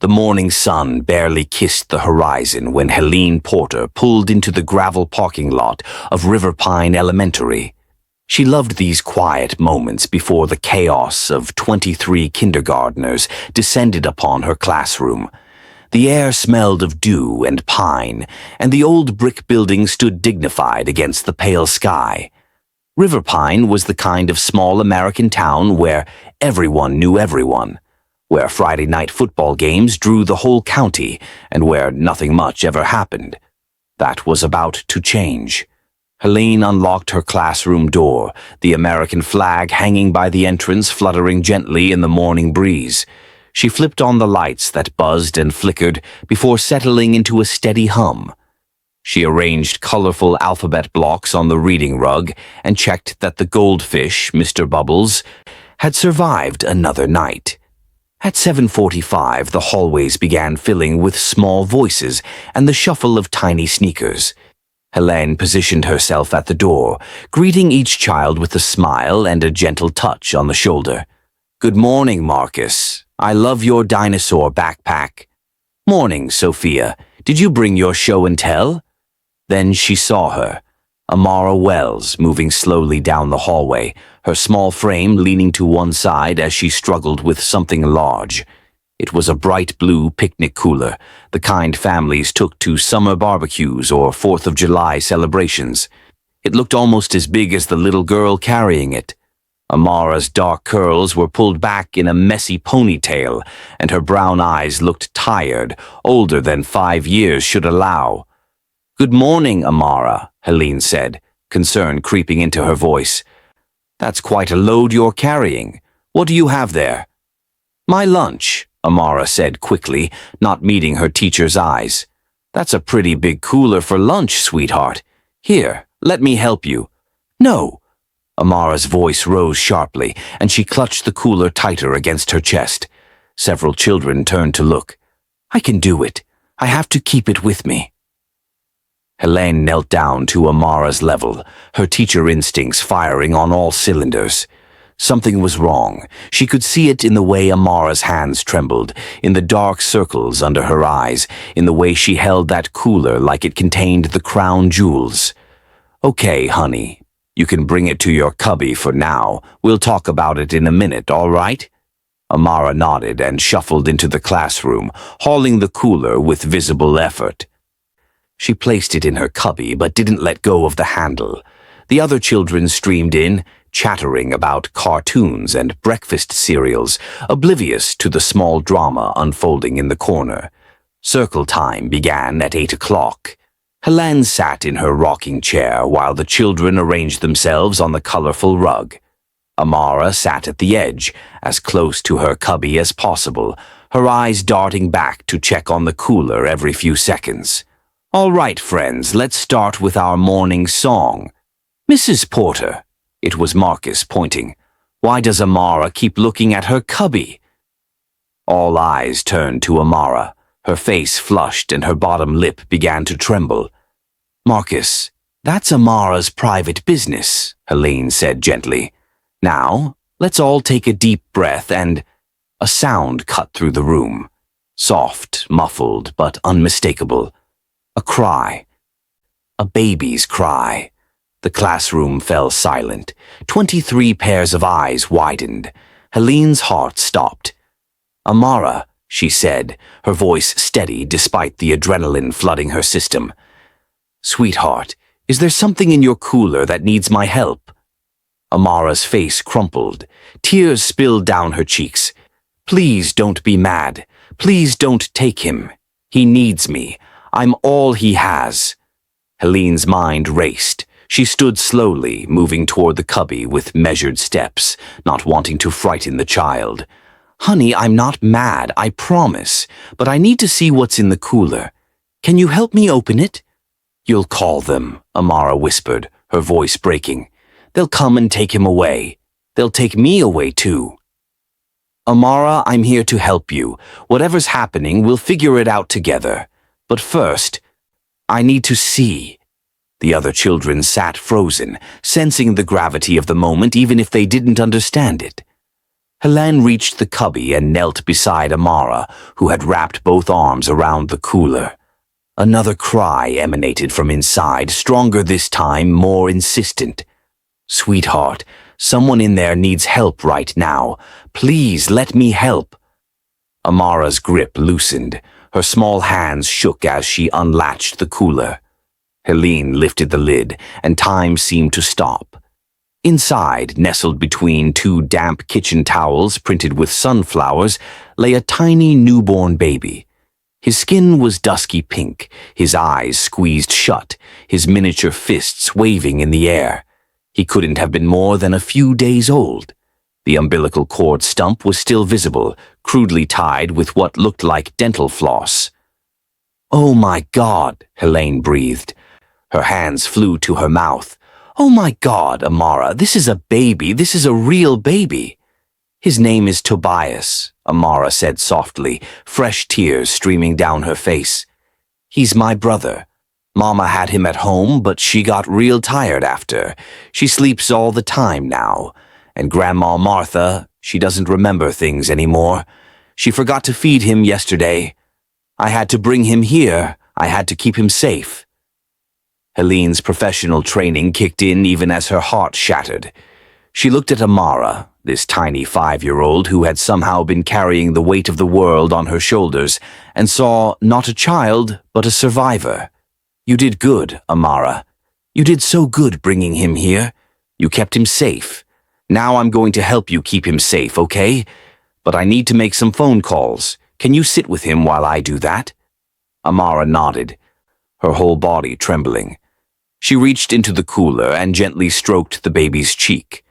The morning sun barely kissed the horizon when Helene Porter pulled into the gravel parking lot of River Pine Elementary. She loved these quiet moments before the chaos of 23 kindergartners descended upon her classroom. The air smelled of dew and pine, and the old brick building stood dignified against the pale sky. River Pine was the kind of small American town where everyone knew everyone, where Friday night football games drew the whole county, and where nothing much ever happened. That was about to change. Helene unlocked her classroom door, the American flag hanging by the entrance fluttering gently in the morning breeze. She flipped on the lights that buzzed and flickered before settling into a steady hum. She arranged colorful alphabet blocks on the reading rug and checked that the goldfish, Mr. Bubbles, had survived another night. At 7:45, the hallways began filling with small voices and the shuffle of tiny sneakers. Helene positioned herself at the door, greeting each child with a smile and a gentle touch on the shoulder. "Good morning, Marcus. I love your dinosaur backpack." "Morning, Sophia. Did you bring your show and tell?" Then she saw her, Amara Wells, moving slowly down the hallway, her small frame leaning to one side as she struggled with something large. It was a bright blue picnic cooler, the kind families took to summer barbecues or 4th of July celebrations. It looked almost as big as the little girl carrying it. Amara's dark curls were pulled back in a messy ponytail, and her brown eyes looked tired, older than 5 years should allow. "Good morning, Amara," Helene said, concern creeping into her voice. "That's quite a load you're carrying. What do you have there?" "My lunch," Amara said quickly, not meeting her teacher's eyes. "That's a pretty big cooler for lunch, sweetheart. Here, let me help you." "No." Amara's voice rose sharply, and she clutched the cooler tighter against her chest. Several children turned to look. "I can do it. I have to keep it with me." Helene knelt down to Amara's level, her teacher instincts firing on all cylinders. Something was wrong. She could see it in the way Amara's hands trembled, in the dark circles under her eyes, in the way she held that cooler like it contained the crown jewels. "Okay, honey. You can bring it to your cubby for now. We'll talk about it in a minute, all right?" Amara nodded and shuffled into the classroom, hauling the cooler with visible effort. She placed it in her cubby but didn't let go of the handle. The other children streamed in, chattering about cartoons and breakfast cereals, oblivious to the small drama unfolding in the corner. Circle time began at 8 o'clock. Helene sat in her rocking chair while the children arranged themselves on the colorful rug. Amara sat at the edge, as close to her cubby as possible, her eyes darting back to check on the cooler every few seconds. "All right, friends, let's start with our morning song." "Mrs. Porter," it was Marcus pointing, "why does Amara keep looking at her cubby?" All eyes turned to Amara. Her face flushed and her bottom lip began to tremble. "Marcus, that's Amara's private business," Helene said gently. "Now, let's all take a deep breath and—" A sound cut through the room. Soft, muffled, but unmistakable. A cry. A baby's cry. The classroom fell silent. 23 pairs of eyes widened. Helene's heart stopped. "Amara," she said, her voice steady despite the adrenaline flooding her system. "Sweetheart, is there something in your cooler that needs my help?" Amara's face crumpled. Tears spilled down her cheeks. "Please don't be mad. Please don't take him. He needs me. I'm all he has." Helene's mind raced. She stood slowly, moving toward the cubby with measured steps, not wanting to frighten the child. "Honey, I'm not mad, I promise, but I need to see what's in the cooler. Can you help me open it?" "You'll call them," Amara whispered, her voice breaking. "They'll come and take him away. They'll take me away too." "Amara, I'm here to help you. Whatever's happening, we'll figure it out together. But first, I need to see." The other children sat frozen, sensing the gravity of the moment even if they didn't understand it. Helene reached the cubby and knelt beside Amara, who had wrapped both arms around the cooler. Another cry emanated from inside, stronger this time, more insistent. "Sweetheart, someone in there needs help right now. Please let me help." Amara's grip loosened. Her small hands shook as she unlatched the cooler. Helene lifted the lid, and time seemed to stop. Inside, nestled between two damp kitchen towels printed with sunflowers, lay a tiny newborn baby. His skin was dusky pink, his eyes squeezed shut, his miniature fists waving in the air. He couldn't have been more than a few days old. The umbilical cord stump was still visible, crudely tied with what looked like dental floss. "Oh my God," Helene breathed. Her hands flew to her mouth. "Oh my God, Amara, this is a baby, this is a real baby." "His name is Tobias," Amara said softly, fresh tears streaming down her face. "He's my brother. Mama had him at home, but she got real tired after. She sleeps all the time now. And Grandma Martha, she doesn't remember things anymore. She forgot to feed him yesterday. I had to bring him here. I had to keep him safe." Helene's professional training kicked in even as her heart shattered. She looked at Amara, this tiny 5-year-old who had somehow been carrying the weight of the world on her shoulders, and saw not a child, but a survivor. "You did good, Amara. You did so good bringing him here. You kept him safe. Now I'm going to help you keep him safe, okay? But I need to make some phone calls. Can you sit with him while I do that?" Amara nodded, her whole body trembling. She reached into the cooler and gently stroked the baby's cheek.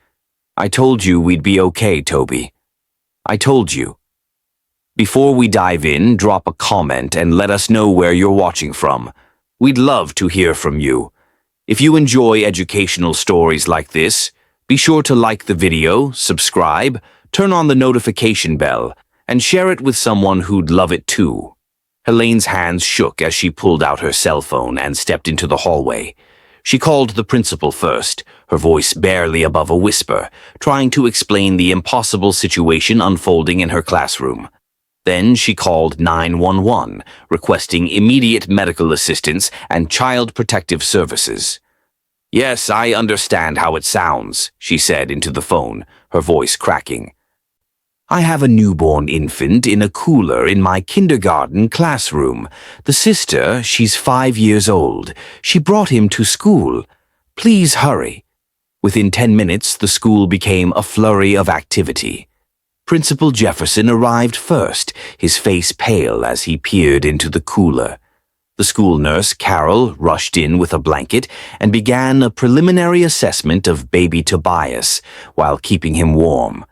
"I told you we'd be okay, Toby. I told you." Before we dive in, drop a comment and let us know where you're watching from. We'd love to hear from you. If you enjoy educational stories like this, be sure to like the video, subscribe, turn on the notification bell, and share it with someone who'd love it too. Helene's hands shook as she pulled out her cell phone and stepped into the hallway. She called the principal first, her voice barely above a whisper, trying to explain the impossible situation unfolding in her classroom. Then she called 911, requesting immediate medical assistance and child protective services. "Yes, I understand how it sounds," she said into the phone, her voice cracking. "I have a newborn infant in a cooler in my kindergarten classroom. The sister, she's 5 years old. She brought him to school. Please hurry." Within 10 minutes, the school became a flurry of activity. Principal Jefferson arrived first, his face pale as he peered into the cooler. The school nurse, Carol, rushed in with a blanket and began a preliminary assessment of baby Tobias while keeping him warm.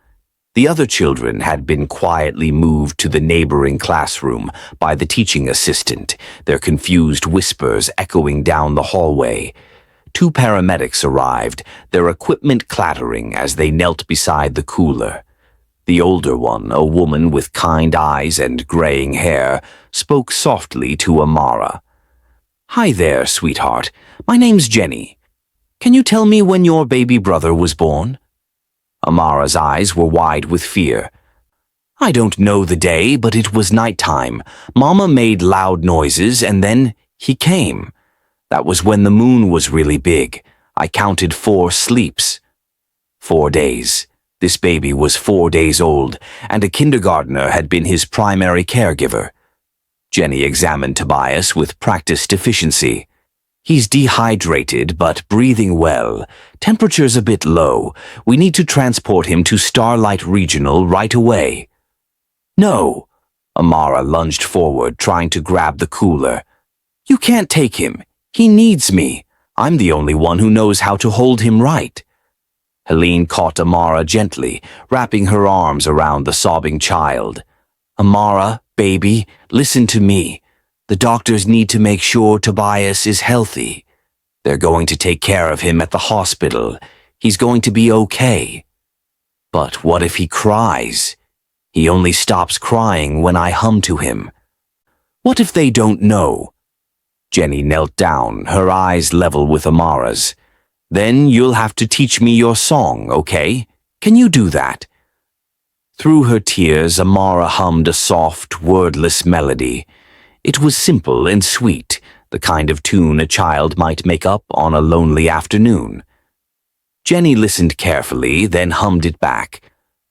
The other children had been quietly moved to the neighboring classroom by the teaching assistant, their confused whispers echoing down the hallway. 2 paramedics arrived, their equipment clattering as they knelt beside the cooler. The older one, a woman with kind eyes and graying hair, spoke softly to Amara. "Hi there, sweetheart. My name's Jenny. Can you tell me when your baby brother was born?" Amara's eyes were wide with fear. "I don't know the day, but it was nighttime. Mama made loud noises, and then he came. That was when the moon was really big. I counted 4 sleeps. 4 days. This baby was 4 days old, and a kindergartner had been his primary caregiver." Jenny examined Tobias with practiced efficiency. "He's dehydrated, but breathing well. Temperature's a bit low. We need to transport him to Starlight Regional right away." "No." Amara lunged forward, trying to grab the cooler. "You can't take him. He needs me. I'm the only one who knows how to hold him right." Helene caught Amara gently, wrapping her arms around the sobbing child. "Amara, baby, listen to me. The doctors need to make sure Tobias is healthy. They're going to take care of him at the hospital. He's going to be okay." "But what if he cries? He only stops crying when I hum to him. What if they don't know?" Jenny knelt down, her eyes level with Amara's. "Then you'll have to teach me your song, okay? Can you do that?" Through her tears, Amara hummed a soft, wordless melody. It was simple and sweet, the kind of tune a child might make up on a lonely afternoon. Jenny listened carefully, then hummed it back.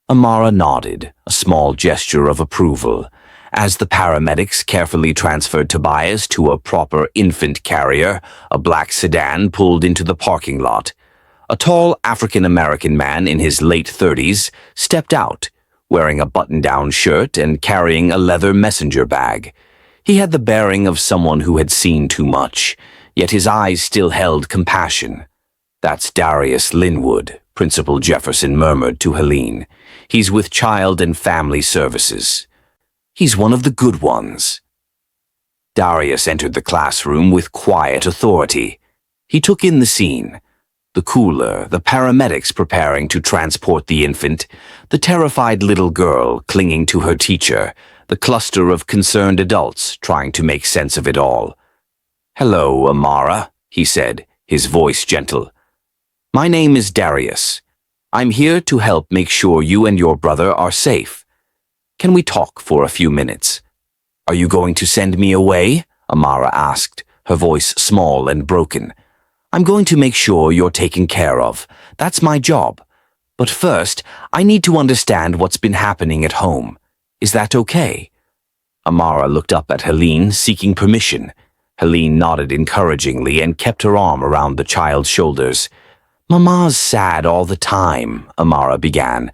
Amara nodded, a small gesture of approval. As the paramedics carefully transferred Tobias to a proper infant carrier, a black sedan pulled into the parking lot. A tall African-American man in his late 30s stepped out, wearing a button-down shirt and carrying a leather messenger bag. He had the bearing of someone who had seen too much, yet his eyes still held compassion. "That's Darius Linwood," Principal Jefferson murmured to Helene. "He's with Child and Family Services. He's one of the good ones." Darius entered the classroom with quiet authority. He took in the scene. The cooler, the paramedics preparing to transport the infant, the terrified little girl clinging to her teacher, the cluster of concerned adults trying to make sense of it all. "Hello, Amara," he said, his voice gentle. "My name is Darius. I'm here to help make sure you and your brother are safe. Can we talk for a few minutes?" "Are you going to send me away?" Amara asked, her voice small and broken. "I'm going to make sure you're taken care of. That's my job. But first, I need to understand what's been happening at home. Is that okay?" Amara looked up at Helene, seeking permission. Helene nodded encouragingly and kept her arm around the child's shoulders. "Mama's sad all the time," Amara began,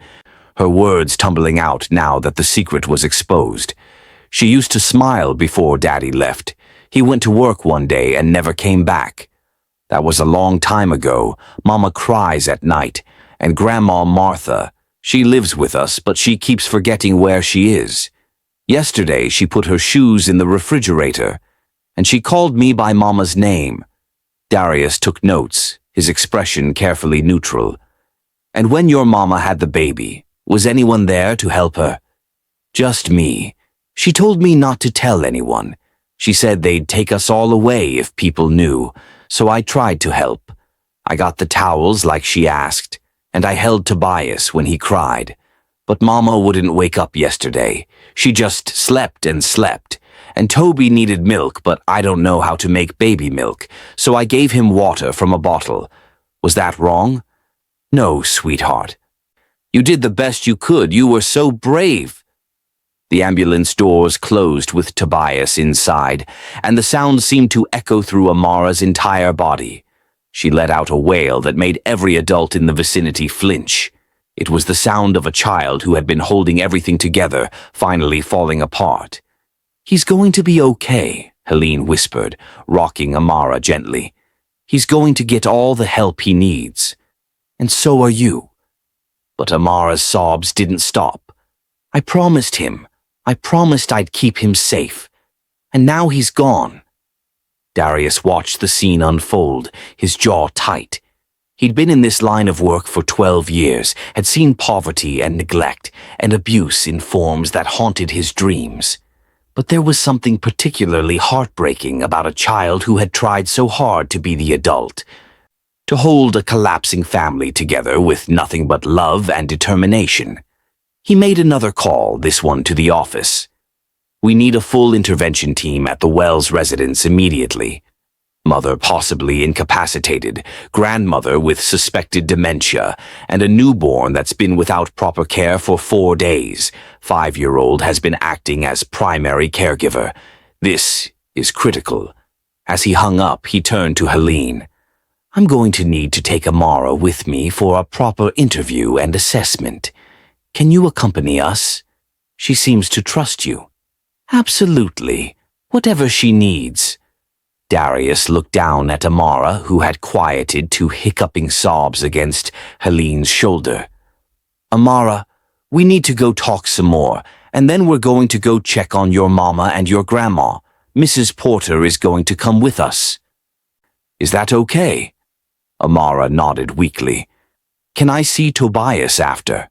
her words tumbling out now that the secret was exposed. "She used to smile before Daddy left. He went to work one day and never came back. That was a long time ago. Mama cries at night, and Grandma Martha, she lives with us, but she keeps forgetting where she is. Yesterday she put her shoes in the refrigerator, and she called me by Mama's name." Darius took notes, his expression carefully neutral. "And when your mama had the baby, was anyone there to help her?" "Just me. She told me not to tell anyone. She said they'd take us all away if people knew, so I tried to help. I got the towels like she asked, and I held Tobias when he cried. But Mama wouldn't wake up yesterday. She just slept and slept. And Toby needed milk, but I don't know how to make baby milk, so I gave him water from a bottle. Was that wrong?" "No, sweetheart. You did the best you could. You were so brave." The ambulance doors closed with Tobias inside, and the sound seemed to echo through Amara's entire body. She let out a wail that made every adult in the vicinity flinch. It was the sound of a child who had been holding everything together, finally falling apart. "He's going to be okay," Helene whispered, rocking Amara gently. "He's going to get all the help he needs. And so are you." But Amara's sobs didn't stop. "I promised him. I promised I'd keep him safe. And now he's gone." Darius watched the scene unfold, his jaw tight. He'd been in this line of work for 12 years, had seen poverty and neglect and abuse in forms that haunted his dreams. But there was something particularly heartbreaking about a child who had tried so hard to be the adult, to hold a collapsing family together with nothing but love and determination. He made another call, this one to the office. "We need a full intervention team at the Wells residence immediately. Mother possibly incapacitated, grandmother with suspected dementia, and a newborn that's been without proper care for 4 days. 5-year-old has been acting as primary caregiver. This is critical." As he hung up, he turned to Helene. "I'm going to need to take Amara with me for a proper interview and assessment. Can you accompany us? She seems to trust you." "Absolutely. Whatever she needs." Darius looked down at Amara, who had quieted to hiccuping sobs against Helene's shoulder. "Amara, we need to go talk some more, and then we're going to go check on your mama and your grandma. Mrs. Porter is going to come with us." "Is that okay?" Amara nodded weakly. "Can I see Tobias after?"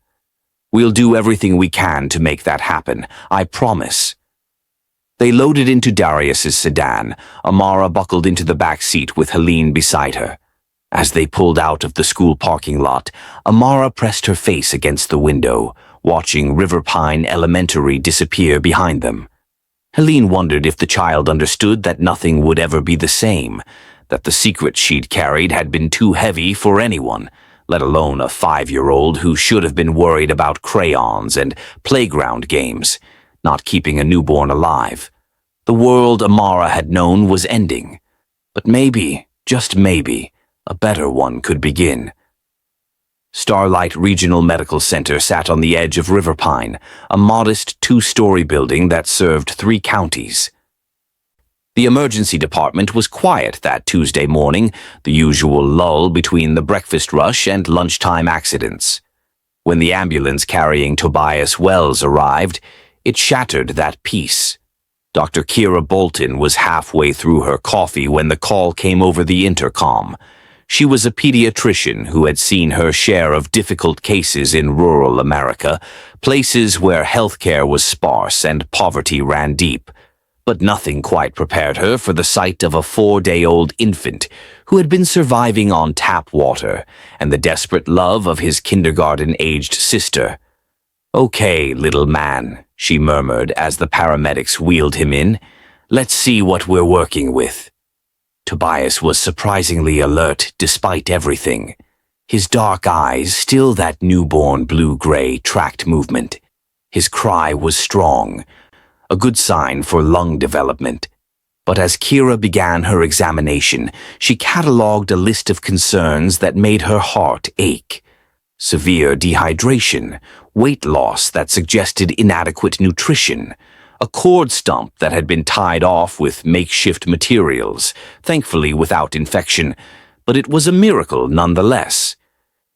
"We'll do everything we can to make that happen, I promise." They loaded into Darius's sedan. Amara buckled into the back seat with Helene beside her. As they pulled out of the school parking lot, Amara pressed her face against the window, watching River Pine Elementary disappear behind them. Helene wondered if the child understood that nothing would ever be the same, that the secret she'd carried had been too heavy for anyone, let alone a 5-year-old who should have been worried about crayons and playground games, not keeping a newborn alive. The world Amara had known was ending, but maybe, just maybe, a better one could begin. Starlight Regional Medical Center sat on the edge of River Pine, a modest 2-story building that served 3 counties. The emergency department was quiet that Tuesday morning, the usual lull between the breakfast rush and lunchtime accidents. When the ambulance carrying Tobias Wells arrived, it shattered that peace. Dr. Kira Bolton was halfway through her coffee when the call came over the intercom. She was a pediatrician who had seen her share of difficult cases in rural America, places where healthcare was sparse and poverty ran deep. But nothing quite prepared her for the sight of a 4-day-old infant who had been surviving on tap water and the desperate love of his kindergarten-aged sister. "Okay, little man," she murmured as the paramedics wheeled him in. "Let's see what we're working with." Tobias was surprisingly alert despite everything. His dark eyes still that newborn blue-gray tracked movement. His cry was strong, a good sign for lung development. But as Kira began her examination, she catalogued a list of concerns that made her heart ache. Severe dehydration, weight loss that suggested inadequate nutrition, a cord stump that had been tied off with makeshift materials, thankfully without infection, but it was a miracle nonetheless.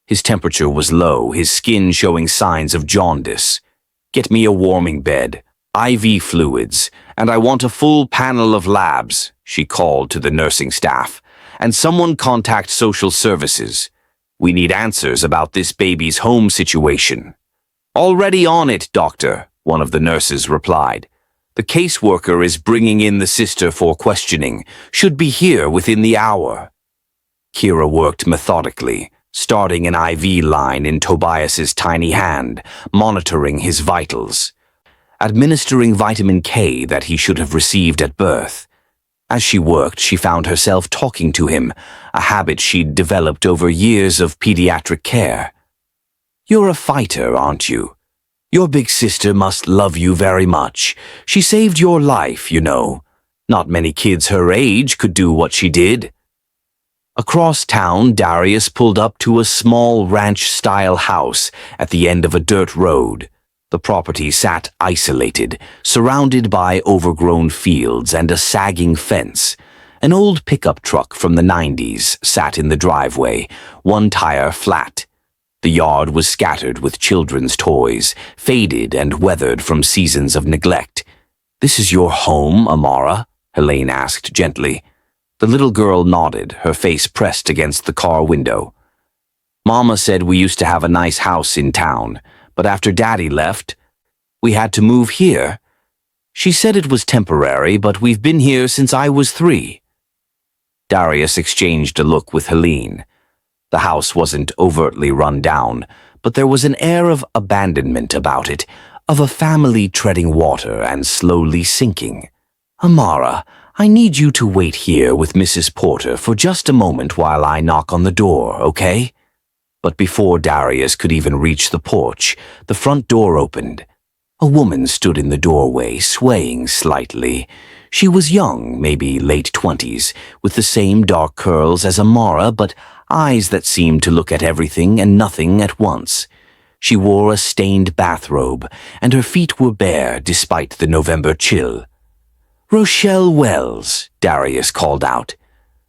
His temperature was low, his skin showing signs of jaundice. "Get me a warming bed, IV fluids, and I want a full panel of labs," she called to the nursing staff, "and someone contact social services. We need answers about this baby's home situation." "Already on it, doctor," one of the nurses replied. "The caseworker is bringing in the sister for questioning. Should be here within the hour." Kira worked methodically, starting an IV line in Tobias's tiny hand, monitoring his vitals, administering vitamin K that he should have received at birth. As she worked, she found herself talking to him, a habit she'd developed over years of pediatric care. "You're a fighter, aren't you? Your big sister must love you very much. She saved your life, you know. Not many kids her age could do what she did." Across town, Darius pulled up to a small ranch-style house at the end of a dirt road. The property sat isolated, surrounded by overgrown fields and a sagging fence. An old pickup truck from the 90s sat in the driveway, one tire flat. The yard was scattered with children's toys, faded and weathered from seasons of neglect. "This is your home, Amara?" Helene asked gently. The little girl nodded, her face pressed against the car window. "Mama said we used to have a nice house in town, but after Daddy left, we had to move here. She said it was temporary, but we've been here since I was 3. Darius exchanged a look with Helene. The house wasn't overtly run down, but there was an air of abandonment about it, of a family treading water and slowly sinking. "Amara, I need you to wait here with Mrs. Porter for just a moment while I knock on the door, okay?" But before Darius could even reach the porch, the front door opened. A woman stood in the doorway, swaying slightly. She was young, maybe late 20s, with the same dark curls as Amara, but eyes that seemed to look at everything and nothing at once. She wore a stained bathrobe, and her feet were bare despite the November chill. "Rochelle Wells," Darius called out.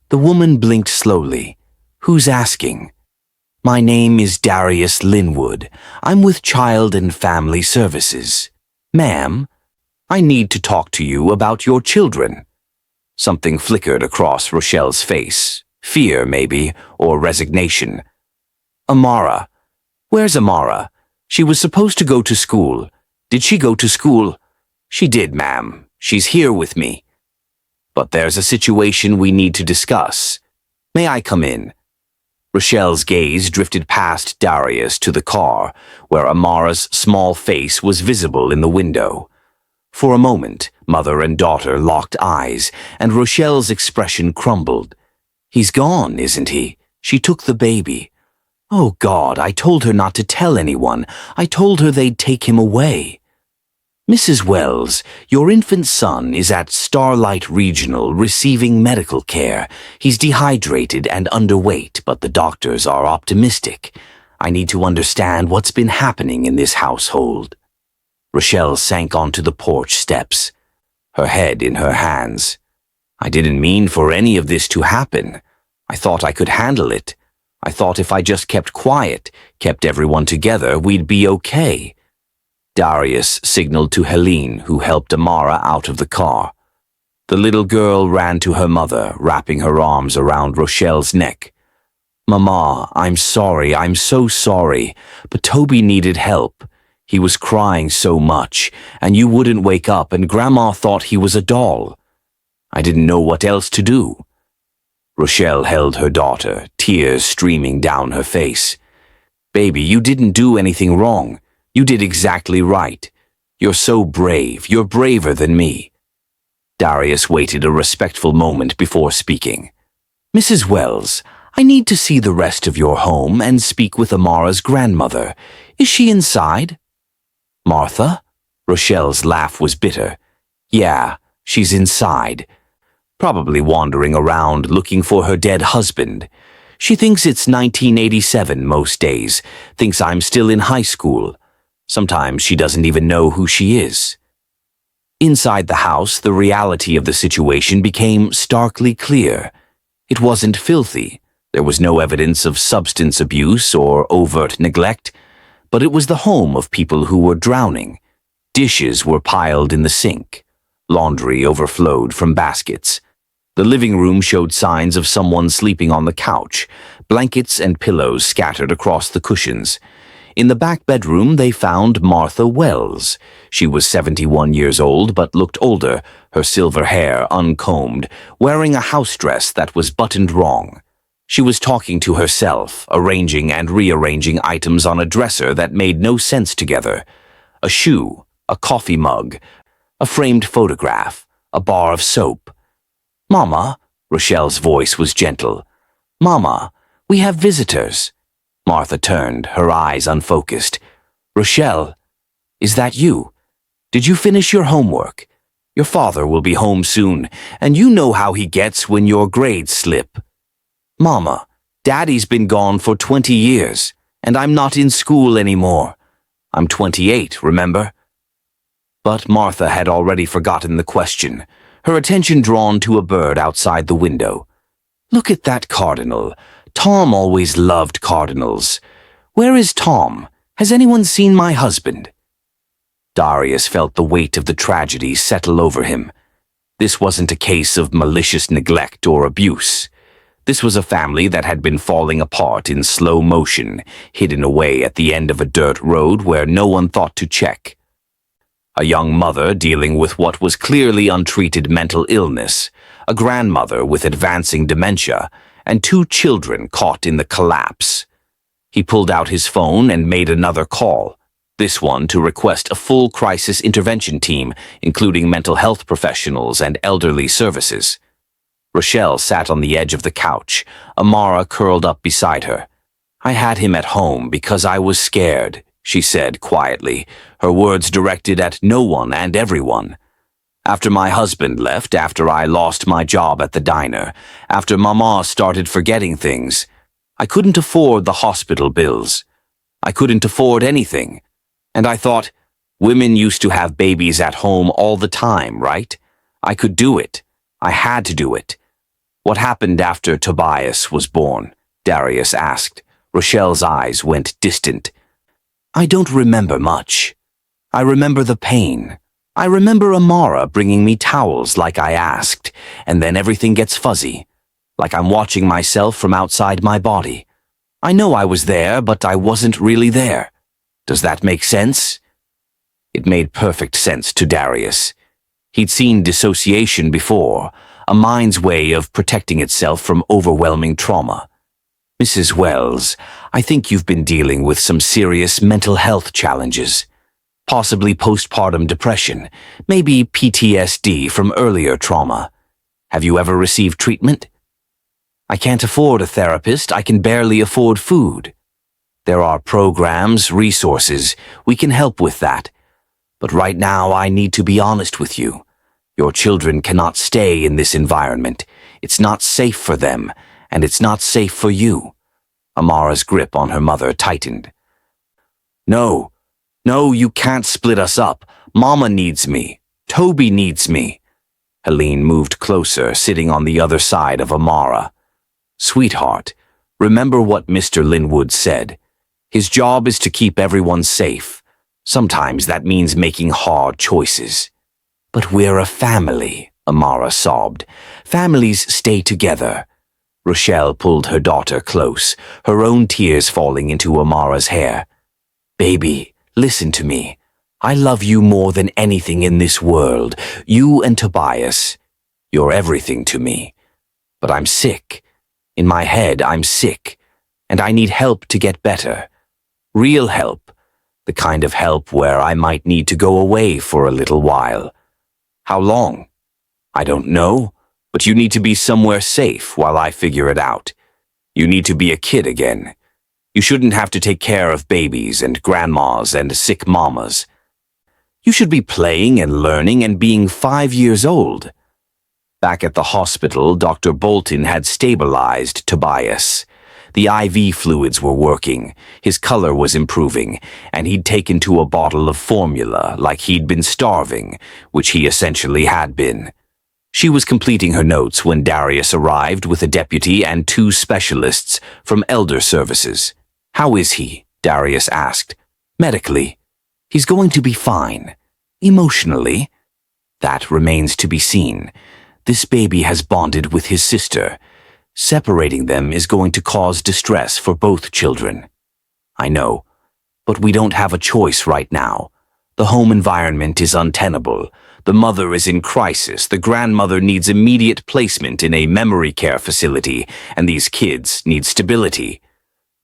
The woman blinked slowly. "Who's asking?" "My name is Darius Linwood. I'm with Child and Family Services. Ma'am, I need to talk to you about your children." Something flickered across Rochelle's face. Fear, maybe, or resignation. "Amara. Where's Amara? She was supposed to go to school. Did she go to school?" "She did, ma'am. She's here with me. But there's a situation we need to discuss. May I come in?" Rochelle's gaze drifted past Darius to the car, where Amara's small face was visible in the window. For a moment, mother and daughter locked eyes, and Rochelle's expression crumbled. "He's gone, isn't he? She took the baby. Oh God, I told her not to tell anyone. I told her they'd take him away." "Mrs. Wells, your infant son is at Starlight Regional receiving medical care. He's dehydrated and underweight, but the doctors are optimistic. I need to understand what's been happening in this household." Rochelle sank onto the porch steps, her head in her hands. "I didn't mean for any of this to happen. I thought I could handle it. I thought if I just kept quiet, kept everyone together, we'd be okay." Darius signaled to Helene, who helped Amara out of the car. The little girl ran to her mother, wrapping her arms around Rochelle's neck. "Mama, I'm sorry, I'm so sorry, but Toby needed help. He was crying so much, and you wouldn't wake up, and Grandma thought he was a doll. I didn't know what else to do." Rochelle held her daughter, tears streaming down her face. "Baby, you didn't do anything wrong. You did exactly right. You're so brave. You're braver than me." Darius waited a respectful moment before speaking. "Mrs. Wells, I need to see the rest of your home and speak with Amara's grandmother. Is she inside?" "Martha?" Rochelle's laugh was bitter. "Yeah, she's inside. Probably wandering around looking for her dead husband. She thinks it's 1987 most days, thinks I'm still in high school. Sometimes she doesn't even know who she is." Inside the house, the reality of the situation became starkly clear. It wasn't filthy. There was no evidence of substance abuse or overt neglect, but it was the home of people who were drowning. Dishes were piled in the sink. Laundry overflowed from baskets. The living room showed signs of someone sleeping on the couch, blankets and pillows scattered across the cushions. In the back bedroom, they found Martha Wells. She was 71 years old but looked older, her silver hair uncombed, wearing a house dress that was buttoned wrong. She was talking to herself, arranging and rearranging items on a dresser that made no sense together. A shoe, a coffee mug, a framed photograph, a bar of soap. "Mama," Rochelle's voice was gentle. "Mama, we have visitors." Martha turned, her eyes unfocused. "Rochelle, is that you? Did you finish your homework? Your father will be home soon, and you know how he gets when your grades slip." "Mama, Daddy's been gone for 20 years, and I'm not in school anymore. I'm 28, remember?" But Martha had already forgotten the question, her attention drawn to a bird outside the window. "Look at that cardinal. Tom always loved cardinals. Where is Tom? Has anyone seen my husband?" Darius felt the weight of the tragedy settle over him. This wasn't a case of malicious neglect or abuse. This was a family that had been falling apart in slow motion, hidden away at the end of a dirt road where no one thought to check. A young mother dealing with what was clearly untreated mental illness, a grandmother with advancing dementia, and 2 children caught in the collapse. He pulled out his phone and made another call, this one to request a full crisis intervention team, including mental health professionals and elderly services. Rochelle sat on the edge of the couch, Amara curled up beside her. "I had him at home because I was scared," she said quietly, her words directed at no one and everyone. "After my husband left, after I lost my job at the diner, after Mama started forgetting things, I couldn't afford the hospital bills. I couldn't afford anything. And I thought, women used to have babies at home all the time, right? I could do it. I had to do it." "What happened after Tobias was born?" Darius asked. Rochelle's eyes went distant. "I don't remember much. I remember the pain. I remember Amara bringing me towels like I asked, and then everything gets fuzzy, like I'm watching myself from outside my body. I know I was there, but I wasn't really there. Does that make sense?" It made perfect sense to Darius. He'd seen dissociation before, a mind's way of protecting itself from overwhelming trauma. Mrs. Wells, I think you've been dealing with some serious mental health challenges. Possibly postpartum depression, maybe PTSD from earlier trauma. Have you ever received treatment? I can't afford a therapist. I can barely afford food. There are programs, resources. We can help with that. But right now, I need to be honest with you. Your children cannot stay in this environment. It's not safe for them, and it's not safe for you. Amara's grip on her mother tightened. No, you can't split us up. Mama needs me. Toby needs me. Helene moved closer, sitting on the other side of Amara. Sweetheart, remember what Mr. Linwood said. His job is to keep everyone safe. Sometimes that means making hard choices. But we're a family, Amara sobbed. Families stay together. Rochelle pulled her daughter close, her own tears falling into Amara's hair. Baby, listen to me. I love you more than anything in this world. You and Tobias. You're everything to me. But I'm sick. In my head, I'm sick. And I need help to get better. Real help. The kind of help where I might need to go away for a little while. How long? I don't know. But you need to be somewhere safe while I figure it out. You need to be a kid again. You shouldn't have to take care of babies and grandmas and sick mamas. You should be playing and learning and being 5 years old. Back at the hospital, Dr. Bolton had stabilized Tobias. The IV fluids were working, his color was improving, and he'd taken to a bottle of formula like he'd been starving, which he essentially had been. She was completing her notes when Darius arrived with a deputy and 2 specialists from Elder Services. How is he? Darius asked. Medically. He's going to be fine. Emotionally? That remains to be seen. This baby has bonded with his sister. Separating them is going to cause distress for both children. I know, but we don't have a choice right now. The home environment is untenable. The mother is in crisis. The grandmother needs immediate placement in a memory care facility, and these kids need stability.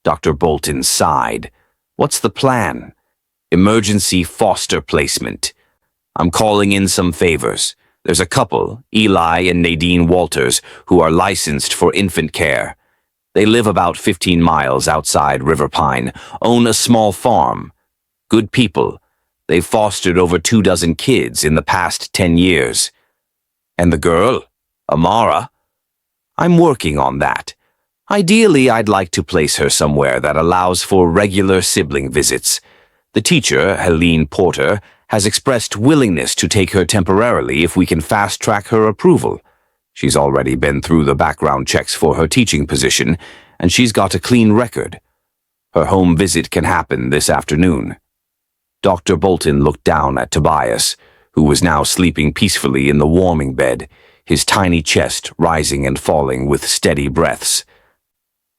Dr. Bolton sighed. What's the plan? Emergency foster placement. I'm calling in some favors. There's a couple, Eli and Nadine Walters, who are licensed for infant care. They live about 15 miles outside River Pine, own a small farm. Good people. They've fostered over 24 kids in the past 10 years. And the girl, Amara? I'm working on that. Ideally, I'd like to place her somewhere that allows for regular sibling visits. The teacher, Helene Porter, has expressed willingness to take her temporarily if we can fast-track her approval. She's already been through the background checks for her teaching position, and she's got a clean record. Her home visit can happen this afternoon. Dr. Bolton looked down at Tobias, who was now sleeping peacefully in the warming bed, his tiny chest rising and falling with steady breaths.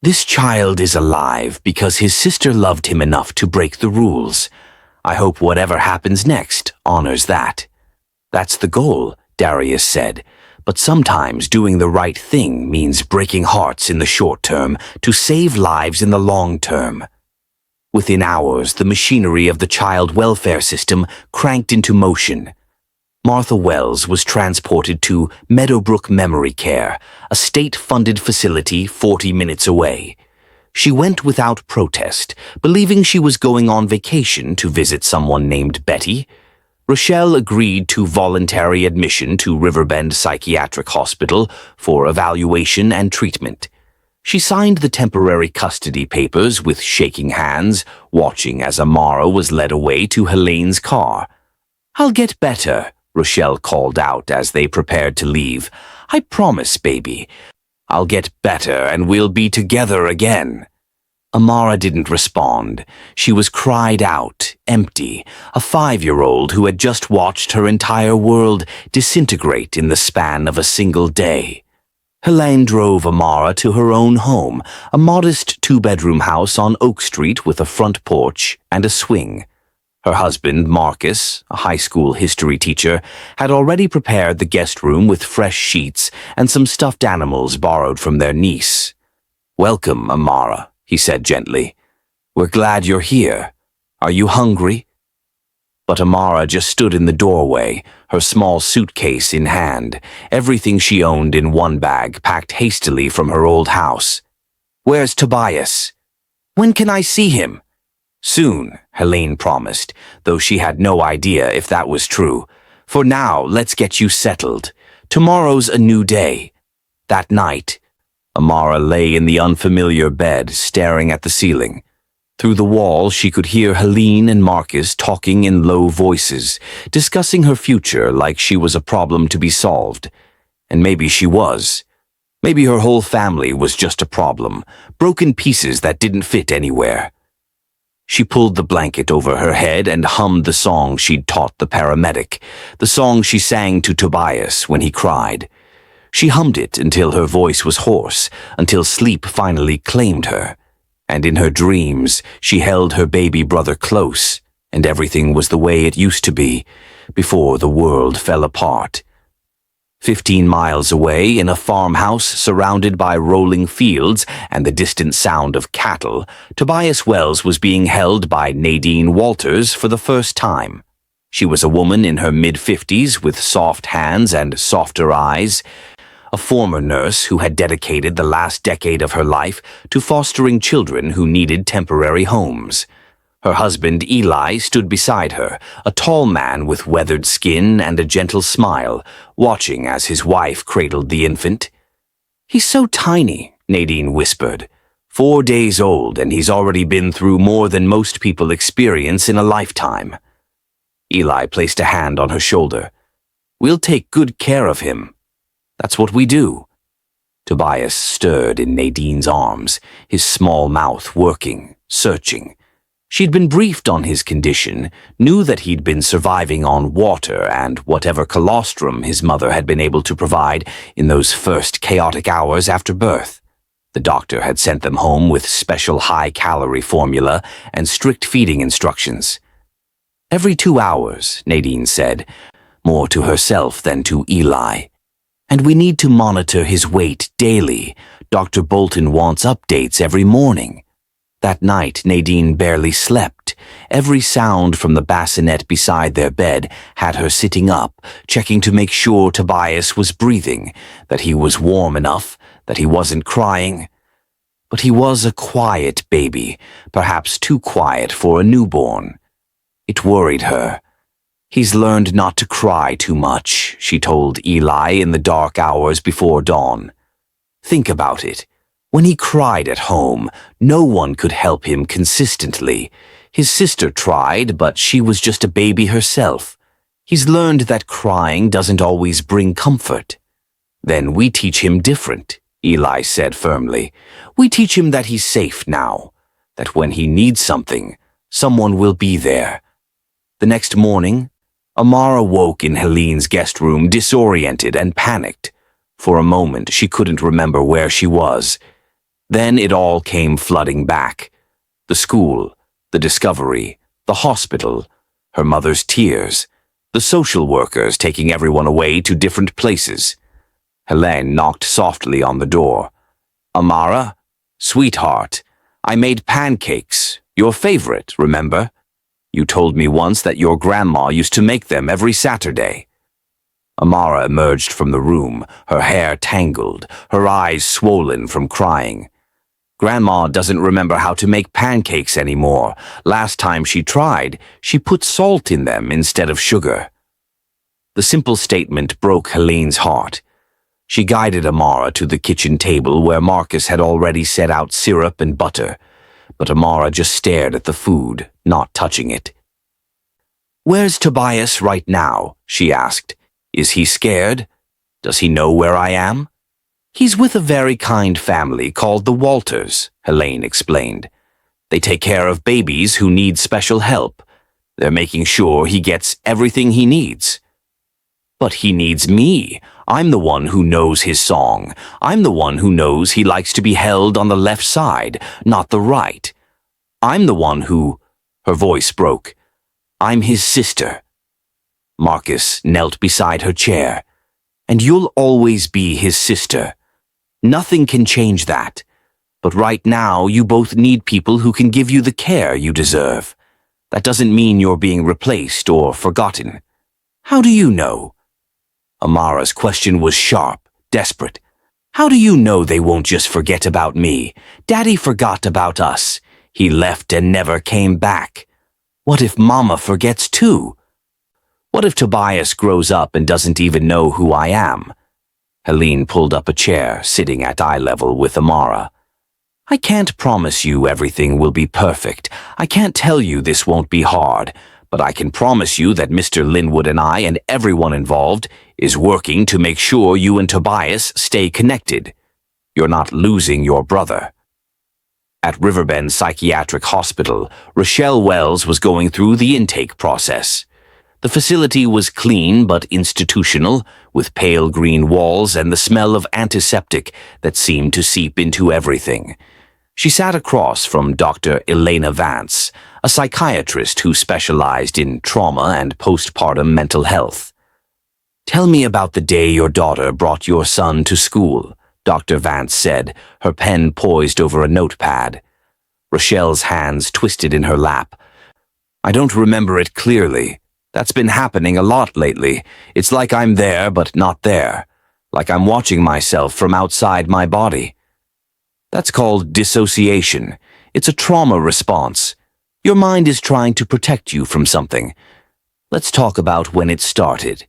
This child is alive because his sister loved him enough to break the rules. I hope whatever happens next honors that. That's the goal, Darius said, but sometimes doing the right thing means breaking hearts in the short term to save lives in the long term. Within hours, the machinery of the child welfare system cranked into motion. Martha Wells was transported to Meadowbrook Memory Care, a state-funded facility 40 minutes away. She went without protest, believing she was going on vacation to visit someone named Betty. Rochelle agreed to voluntary admission to Riverbend Psychiatric Hospital for evaluation and treatment. She signed the temporary custody papers with shaking hands, watching as Amara was led away to Helene's car. "I'll get better," Rochelle called out as they prepared to leave. "I promise, baby. I'll get better and we'll be together again." Amara didn't respond. She was cried out, empty, a 5-year-old who had just watched her entire world disintegrate in the span of a single day. Helene drove Amara to her own home, a modest 2-bedroom house on Oak Street with a front porch and a swing. Her husband, Marcus, a high school history teacher, had already prepared the guest room with fresh sheets and some stuffed animals borrowed from their niece. "Welcome, Amara," he said gently. "We're glad you're here. Are you hungry?" But Amara just stood in the doorway, her small suitcase in hand, everything she owned in one bag packed hastily from her old house. "Where's Tobias? When can I see him?" "Soon," Helene promised, though she had no idea if that was true. "For now, let's get you settled. Tomorrow's a new day." That night, Amara lay in the unfamiliar bed, staring at the ceiling. Through the wall, she could hear Helene and Marcus talking in low voices, discussing her future like she was a problem to be solved. And maybe she was. Maybe her whole family was just a problem, broken pieces that didn't fit anywhere. She pulled the blanket over her head and hummed the song she'd taught the paramedic, the song she sang to Tobias when he cried. She hummed it until her voice was hoarse, until sleep finally claimed her. And in her dreams, she held her baby brother close, and everything was the way it used to be, before the world fell apart. 15 miles away, in a farmhouse surrounded by rolling fields and the distant sound of cattle, Tobias Wells was being held by Nadine Walters for the first time. She was a woman in her mid-50s with soft hands and softer eyes, a former nurse who had dedicated the last decade of her life to fostering children who needed temporary homes. Her husband, Eli, stood beside her, a tall man with weathered skin and a gentle smile, watching as his wife cradled the infant. "He's so tiny," Nadine whispered. 4 days old, and he's already been through more than most people experience in a lifetime." Eli placed a hand on her shoulder. "We'll take good care of him. That's what we do." Tobias stirred in Nadine's arms, his small mouth working, searching. She'd been briefed on his condition, knew that he'd been surviving on water and whatever colostrum his mother had been able to provide in those first chaotic hours after birth. The doctor had sent them home with special high-calorie formula and strict feeding instructions. "Every 2 hours," Nadine said, more to herself than to Eli. "And we need to monitor his weight daily. Dr. Bolton wants updates every morning." That night, Nadine barely slept. Every sound from the bassinet beside their bed had her sitting up, checking to make sure Tobias was breathing, that he was warm enough, that he wasn't crying. But he was a quiet baby, perhaps too quiet for a newborn. It worried her. "He's learned not to cry too much," she told Eli in the dark hours before dawn. "Think about it. When he cried at home, no one could help him consistently. His sister tried, but she was just a baby herself. He's learned that crying doesn't always bring comfort." "Then we teach him different," Eli said firmly. "We teach him that he's safe now, that when he needs something, someone will be there." The next morning, Amara woke in Helene's guest room disoriented and panicked. For a moment, she couldn't remember where she was. Then it all came flooding back. The school, the discovery, the hospital, her mother's tears, the social workers taking everyone away to different places. Helene knocked softly on the door. "Amara? Sweetheart, I made pancakes, your favorite, remember? You told me once that your grandma used to make them every Saturday." Amara emerged from the room, her hair tangled, her eyes swollen from crying. "Grandma doesn't remember how to make pancakes anymore. Last time she tried, she put salt in them instead of sugar." The simple statement broke Helene's heart. She guided Amara to the kitchen table where Marcus had already set out syrup and butter, but Amara just stared at the food, not touching it. "Where's Tobias right now?" she asked. "Is he scared? Does he know where I am?" "He's with a very kind family called the Walters," Helene explained. "They take care of babies who need special help. They're making sure he gets everything he needs." "But he needs me. I'm the one who knows his song. I'm the one who knows he likes to be held on the left side, not the right. I'm the one who—" Her voice broke. "I'm his sister." Marcus knelt beside her chair. "And you'll always be his sister. Nothing can change that. But right now, you both need people who can give you the care you deserve. That doesn't mean you're being replaced or forgotten. How do you know?" Amara's question was sharp, desperate. "How do you know they won't just forget about me? Daddy forgot about us. He left and never came back. What if Mama forgets too? What if Tobias grows up and doesn't even know who I am?" Helene pulled up a chair, sitting at eye level with Amara. "I can't promise you everything will be perfect. I can't tell you this won't be hard, but I can promise you that Mr. Linwood and I and everyone involved is working to make sure you and Tobias stay connected. You're not losing your brother." At Riverbend Psychiatric Hospital, Rochelle Wells was going through the intake process. The facility was clean but institutional, with pale green walls and the smell of antiseptic that seemed to seep into everything. She sat across from Dr. Elena Vance, a psychiatrist who specialized in trauma and postpartum mental health. "Tell me about the day your daughter brought your son to school," Dr. Vance said, her pen poised over a notepad. Rochelle's hands twisted in her lap. "I don't remember it clearly. That's been happening a lot lately. It's like I'm there but not there. Like I'm watching myself from outside my body. That's called dissociation. It's a trauma response. Your mind is trying to protect you from something. Let's talk about when it started."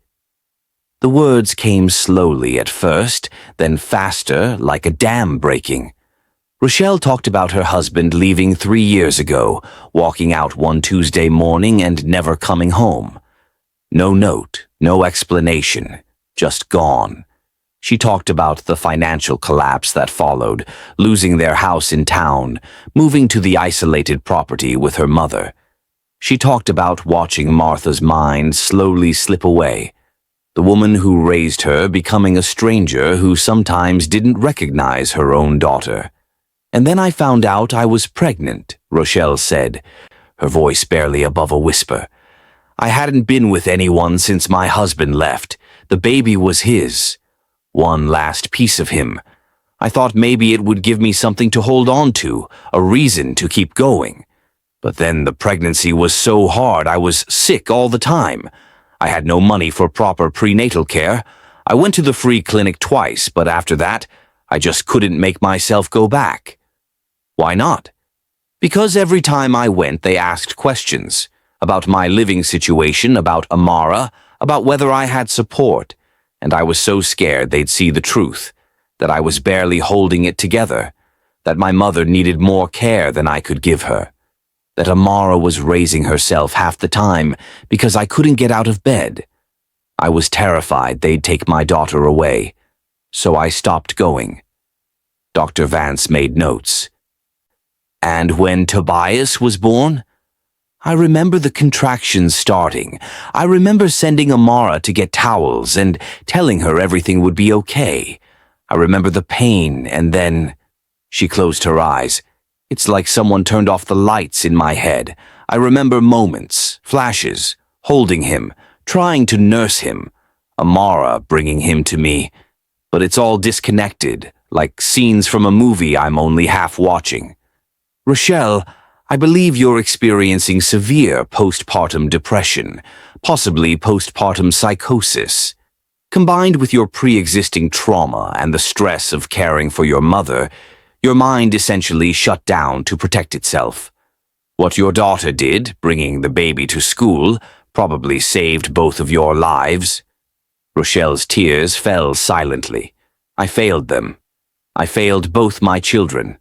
The words came slowly at first, then faster, like a dam breaking. Rochelle talked about her husband leaving 3 years ago, walking out one Tuesday morning and never coming home. No note, no explanation, just gone. She talked about the financial collapse that followed, losing their house in town, moving to the isolated property with her mother. She talked about watching Martha's mind slowly slip away, the woman who raised her becoming a stranger who sometimes didn't recognize her own daughter. "And then I found out I was pregnant," Rochelle said, her voice barely above a whisper. "I hadn't been with anyone since my husband left. The baby was his. One last piece of him. I thought maybe it would give me something to hold on to, a reason to keep going. But then the pregnancy was so hard I was sick all the time. I had no money for proper prenatal care. I went to the free clinic twice, but after that, I just couldn't make myself go back." "Why not?" "Because every time I went, they asked questions about my living situation, about Amara, about whether I had support, and I was so scared they'd see the truth, that I was barely holding it together, that my mother needed more care than I could give her, that Amara was raising herself half the time because I couldn't get out of bed. I was terrified they'd take my daughter away, so I stopped going." Dr. Vance made notes. "And when Tobias was born? I remember the contractions starting. I remember sending Amara to get towels and telling her everything would be okay. I remember the pain, and then..." She closed her eyes. "It's like someone turned off the lights in my head. I remember moments, flashes, holding him, trying to nurse him, Amara bringing him to me. But it's all disconnected, like scenes from a movie I'm only half watching. Rochelle, I believe you're experiencing severe postpartum depression, possibly postpartum psychosis. Combined with your pre-existing trauma and the stress of caring for your mother, your mind essentially shut down to protect itself. What your daughter did, bringing the baby to school, probably saved both of your lives." Rochelle's tears fell silently. "I failed them. I failed both my children."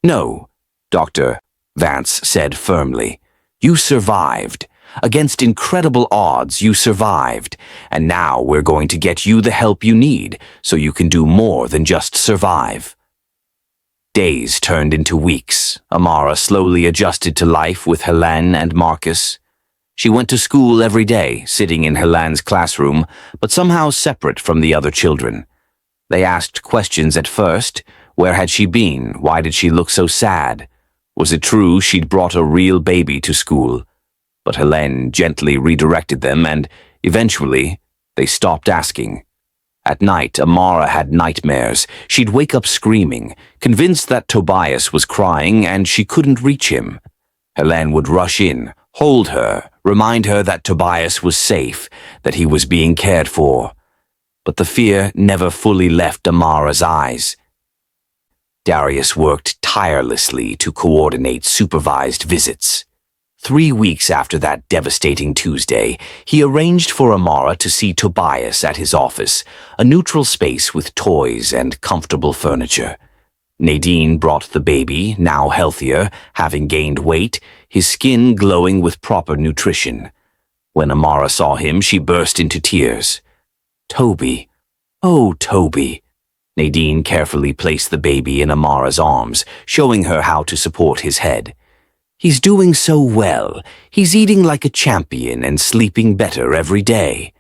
"No," Dr. Vance said firmly. "You survived. Against incredible odds, you survived. And now we're going to get you the help you need so you can do more than just survive." Days turned into weeks. Amara slowly adjusted to life with Helene and Marcus. She went to school every day, sitting in Helene's classroom, but somehow separate from the other children. They asked questions at first. Where had she been? Why did she look so sad? Was it true she'd brought a real baby to school? But Helene gently redirected them, and eventually they stopped asking. At night, Amara had nightmares. She'd wake up screaming, convinced that Tobias was crying and she couldn't reach him. Helene would rush in, hold her, remind her that Tobias was safe, that he was being cared for. But the fear never fully left Amara's eyes. Darius worked tirelessly to coordinate supervised visits. 3 weeks after that devastating Tuesday, he arranged for Amara to see Tobias at his office, a neutral space with toys and comfortable furniture. Nadine brought the baby, now healthier, having gained weight, his skin glowing with proper nutrition. When Amara saw him, she burst into tears. "Toby, oh Toby." Nadine carefully placed the baby in Amara's arms, showing her how to support his head. "He's doing so well. He's eating like a champion and sleeping better every day."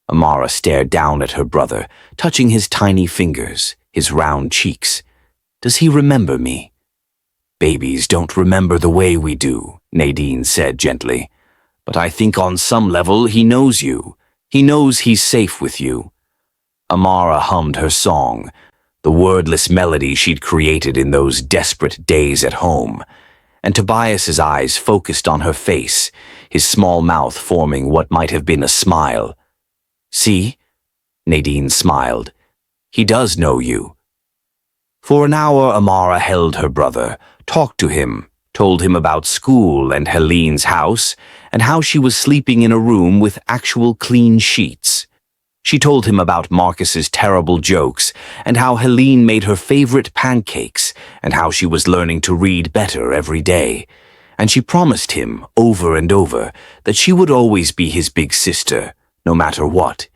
Amara stared down at her brother, touching his tiny fingers, his round cheeks. "Does he remember me?" "Babies don't remember the way we do," Nadine said gently. "But I think on some level he knows you. He knows he's safe with you." Amara hummed her song, the wordless melody she'd created in those desperate days at home. And Tobias's eyes focused on her face, his small mouth forming what might have been a smile. "See?" Nadine smiled. "He does know you." For an hour, Amara held her brother, talked to him, told him about school and Helene's house, and how she was sleeping in a room with actual clean sheets. She told him about Marcus's terrible jokes, and how Helene made her favorite pancakes, and how she was learning to read better every day. And she promised him, over and over, that she would always be his big sister, no matter what.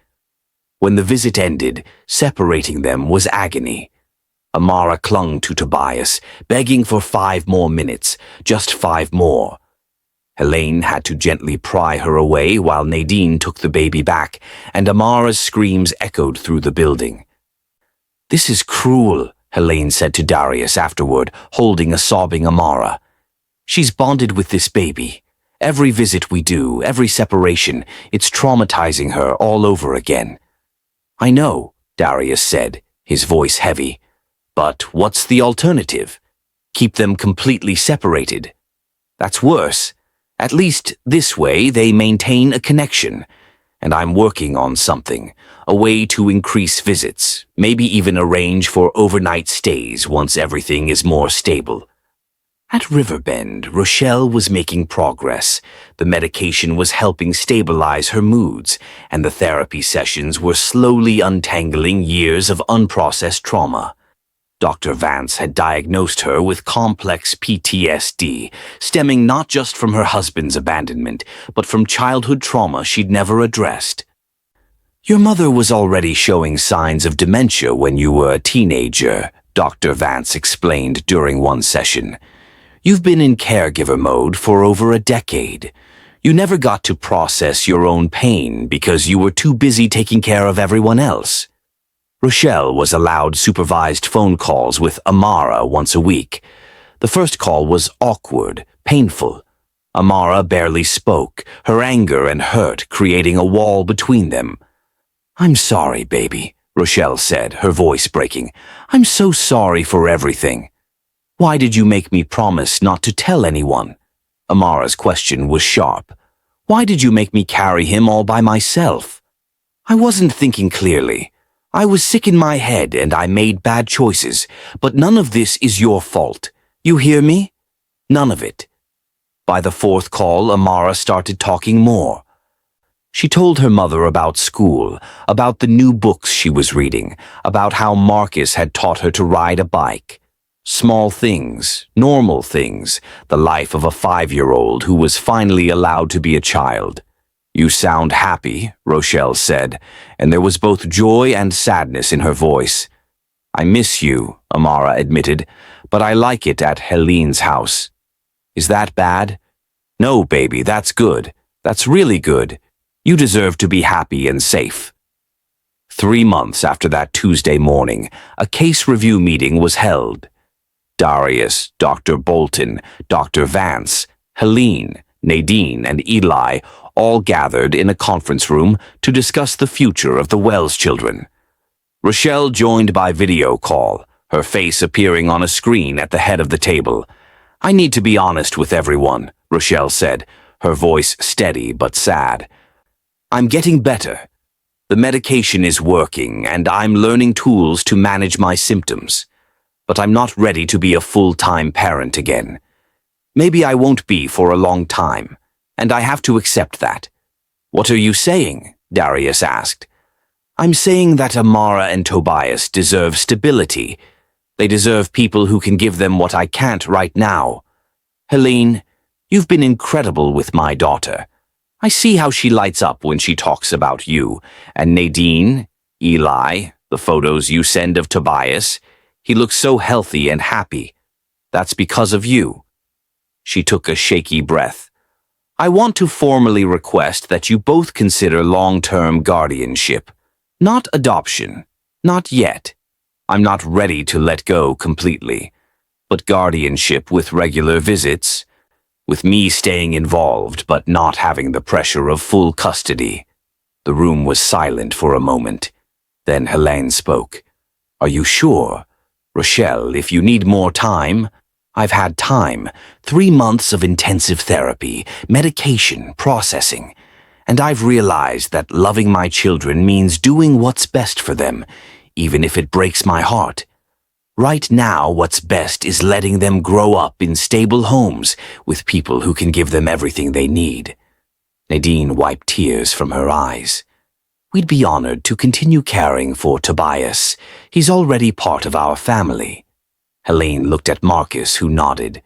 When the visit ended, separating them was agony. Amara clung to Tobias, begging for 5 more minutes, just 5 more. Helene had to gently pry her away while Nadine took the baby back, and Amara's screams echoed through the building. "This is cruel," Helene said to Darius afterward, holding a sobbing Amara. "She's bonded with this baby. Every visit we do, every separation, it's traumatizing her all over again." "I know," Darius said, his voice heavy. "But what's the alternative? Keep them completely separated? That's worse. At least this way they maintain a connection. And I'm working on something, a way to increase visits, maybe even arrange for overnight stays once everything is more stable." At Riverbend, Rochelle was making progress. The medication was helping stabilize her moods, and the therapy sessions were slowly untangling years of unprocessed trauma. Dr. Vance had diagnosed her with complex PTSD, stemming not just from her husband's abandonment, but from childhood trauma she'd never addressed. "Your mother was already showing signs of dementia when you were a teenager," Dr. Vance explained during one session. "You've been in caregiver mode for over a decade. You never got to process your own pain because you were too busy taking care of everyone else." Rochelle was allowed supervised phone calls with Amara once a week. The first call was awkward, painful. Amara barely spoke, her anger and hurt creating a wall between them. "I'm sorry, baby," Rochelle said, her voice breaking. "I'm so sorry for everything." "Why did you make me promise not to tell anyone?" Amara's question was sharp. "Why did you make me carry him all by myself?" "I wasn't thinking clearly. I was sick in my head and I made bad choices, but none of this is your fault. You hear me? None of it." By the 4th call, Amara started talking more. She told her mother about school, about the new books she was reading, about how Marcus had taught her to ride a bike. Small things, normal things, the life of a 5-year-old who was finally allowed to be a child. "You sound happy," Rochelle said, and there was both joy and sadness in her voice. "I miss you," Amara admitted, "but I like it at Helene's house." "Is that bad?" "No, baby, that's good. That's really good. You deserve to be happy and safe." 3 months after that Tuesday morning, a case review meeting was held. Darius, Dr. Bolton, Dr. Vance, Helene, Nadine, and Eli all gathered in a conference room to discuss the future of the Wells children. Rochelle joined by video call, her face appearing on a screen at the head of the table. "I need to be honest with everyone," Rochelle said, her voice steady but sad. "I'm getting better. The medication is working, and I'm learning tools to manage my symptoms. But I'm not ready to be a full-time parent again. Maybe I won't be for a long time, and I have to accept that." "What are you saying?" Darius asked. "I'm saying that Amara and Tobias deserve stability. They deserve people who can give them what I can't right now. Helene, you've been incredible with my daughter. I see how she lights up when she talks about you. And Nadine, Eli, the photos you send of Tobias, he looks so healthy and happy. That's because of you." She took a shaky breath. "I want to formally request that you both consider long-term guardianship. Not adoption. Not yet. I'm not ready to let go completely. But guardianship with regular visits, with me staying involved but not having the pressure of full custody." The room was silent for a moment. Then Helene spoke. "Are you sure? Rochelle, if you need more time..." "I've had time. 3 months of intensive therapy, medication, processing. And I've realized that loving my children means doing what's best for them, even if it breaks my heart. Right now, what's best is letting them grow up in stable homes with people who can give them everything they need." Nadine wiped tears from her eyes. "We'd be honored to continue caring for Tobias. He's already part of our family." Helene looked at Marcus, who nodded.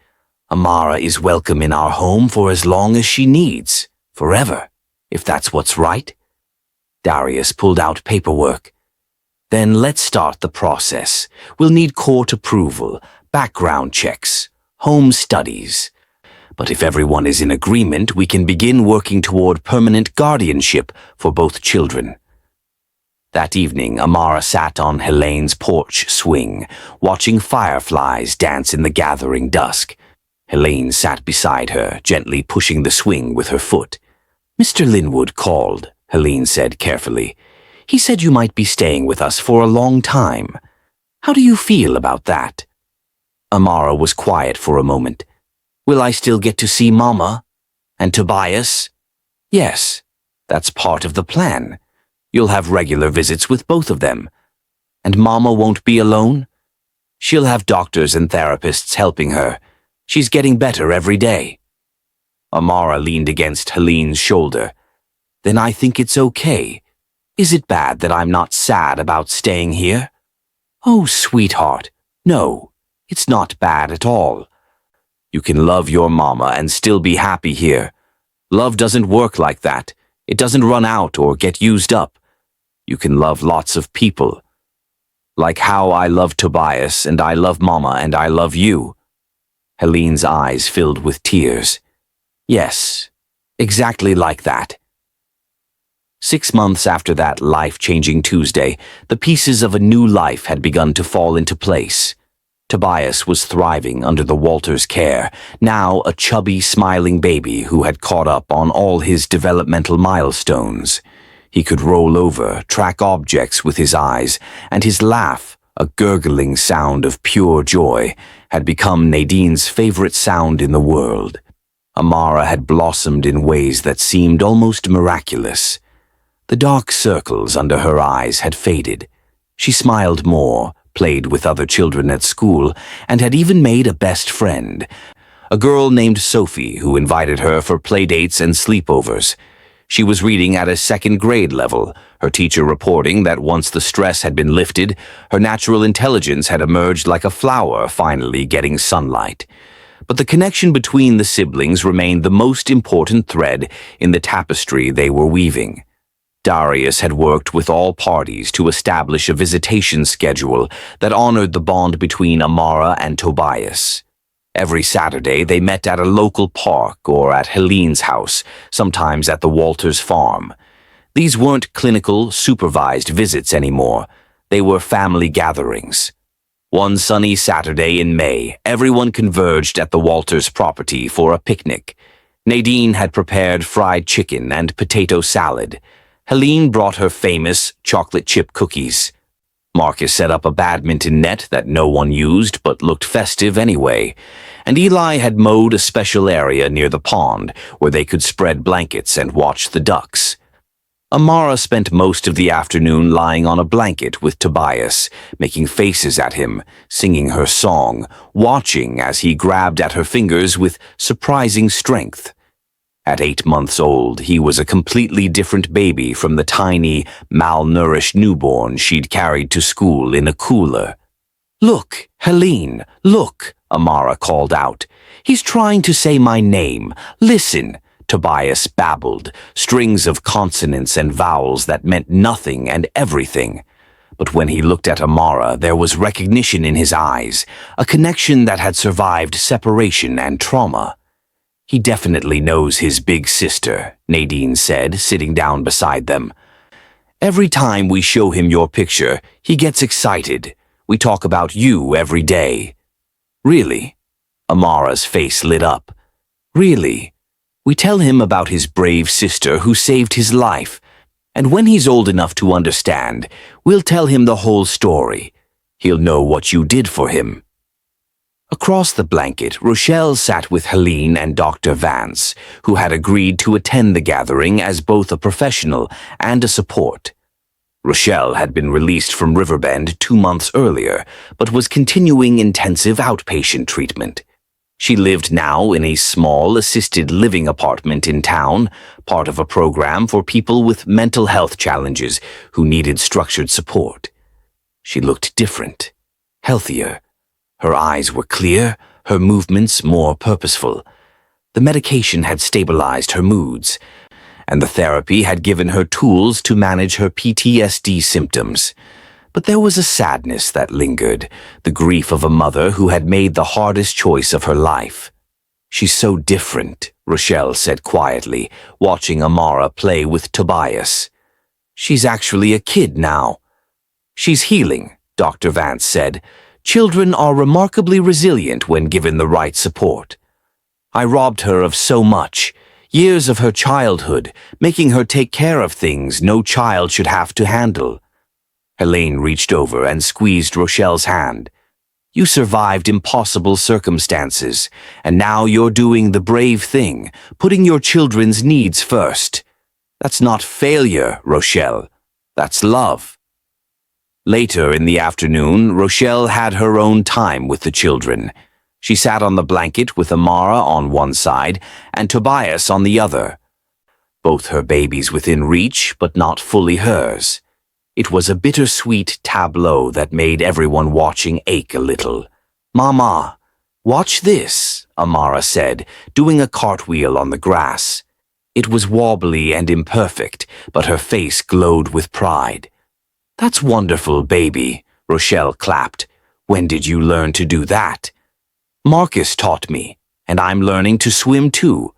"Amara is welcome in our home for as long as she needs. Forever, if that's what's right." Darius pulled out paperwork. "Then let's start the process. We'll need court approval, background checks, home studies. But if everyone is in agreement, we can begin working toward permanent guardianship for both children." That evening, Amara sat on Helene's porch swing, watching fireflies dance in the gathering dusk. Helene sat beside her, gently pushing the swing with her foot. "Mr. Linwood called," Helene said carefully. "He said you might be staying with us for a long time. How do you feel about that?" Amara was quiet for a moment. "Will I still get to see Mama? And Tobias?" "Yes, that's part of the plan. You'll have regular visits with both of them. And Mama won't be alone? She'll have doctors and therapists helping her. She's getting better every day." Amara leaned against Helene's shoulder. "Then I think it's okay. Is it bad that I'm not sad about staying here?" "Oh, sweetheart, no, it's not bad at all. You can love your mama and still be happy here. Love doesn't work like that. It doesn't run out or get used up. You can love lots of people. Like how I love Tobias and I love Mama and I love you." Helene's eyes filled with tears. "Yes, exactly like that." 6 months after that life-changing Tuesday, the pieces of a new life had begun to fall into place. Tobias was thriving under the Walters' care, now a chubby, smiling baby who had caught up on all his developmental milestones. He could roll over, track objects with his eyes, and his laugh, a gurgling sound of pure joy, had become Nadine's favorite sound in the world. Amara had blossomed in ways that seemed almost miraculous. The dark circles under her eyes had faded. She smiled more, played with other children at school, and had even made a best friend, a girl named Sophie who invited her for playdates and sleepovers. She was reading at a 2nd grade level, her teacher reporting that once the stress had been lifted, her natural intelligence had emerged like a flower finally getting sunlight. But the connection between the siblings remained the most important thread in the tapestry they were weaving. Darius had worked with all parties to establish a visitation schedule that honored the bond between Amara and Tobias. Every Saturday, they met at a local park or at Helene's house, sometimes at the Walters farm. These weren't clinical, supervised visits anymore. They were family gatherings. One sunny Saturday in May, everyone converged at the Walters property for a picnic. Nadine had prepared fried chicken and potato salad. Helene brought her famous chocolate chip cookies. Marcus set up a badminton net that no one used but looked festive anyway, and Eli had mowed a special area near the pond where they could spread blankets and watch the ducks. Amara spent most of the afternoon lying on a blanket with Tobias, making faces at him, singing her song, watching as he grabbed at her fingers with surprising strength. At 8 months old, he was a completely different baby from the tiny, malnourished newborn she'd carried to school in a cooler. "Look, Helene, look," Amara called out. "He's trying to say my name. Listen." Tobias babbled, strings of consonants and vowels that meant nothing and everything. But when he looked at Amara, there was recognition in his eyes, a connection that had survived separation and trauma. "He definitely knows his big sister," Nadine said, sitting down beside them. "Every time we show him your picture, he gets excited. We talk about you every day." "Really?" Amara's face lit up. "Really? We tell him about his brave sister who saved his life, and when he's old enough to understand, we'll tell him the whole story. He'll know what you did for him." Across the blanket, Rochelle sat with Helene and Dr. Vance, who had agreed to attend the gathering as both a professional and a support. Rochelle had been released from Riverbend 2 months earlier, but was continuing intensive outpatient treatment. She lived now in a small assisted living apartment in town, part of a program for people with mental health challenges who needed structured support. She looked different, healthier. Her eyes were clear, her movements more purposeful. The medication had stabilized her moods, and the therapy had given her tools to manage her PTSD symptoms. But there was a sadness that lingered, the grief of a mother who had made the hardest choice of her life. "She's so different," Rochelle said quietly, watching Amara play with Tobias. "She's actually a kid now." "She's healing," Dr. Vance said. "Children are remarkably resilient when given the right support. I robbed her of so much, years of her childhood, making her take care of things no child should have to handle." Helene reached over and squeezed Rochelle's hand. "You survived impossible circumstances, and now you're doing the brave thing, putting your children's needs first. That's not failure, Rochelle. That's love." Later in the afternoon, Rochelle had her own time with the children. She sat on the blanket with Amara on one side and Tobias on the other. Both her babies within reach, but not fully hers. It was a bittersweet tableau that made everyone watching ache a little. "Mama, watch this," Amara said, doing a cartwheel on the grass. It was wobbly and imperfect, but her face glowed with pride. "That's wonderful, baby," Rochelle clapped. "When did you learn to do that?" "Marcus taught me, and I'm learning to swim too.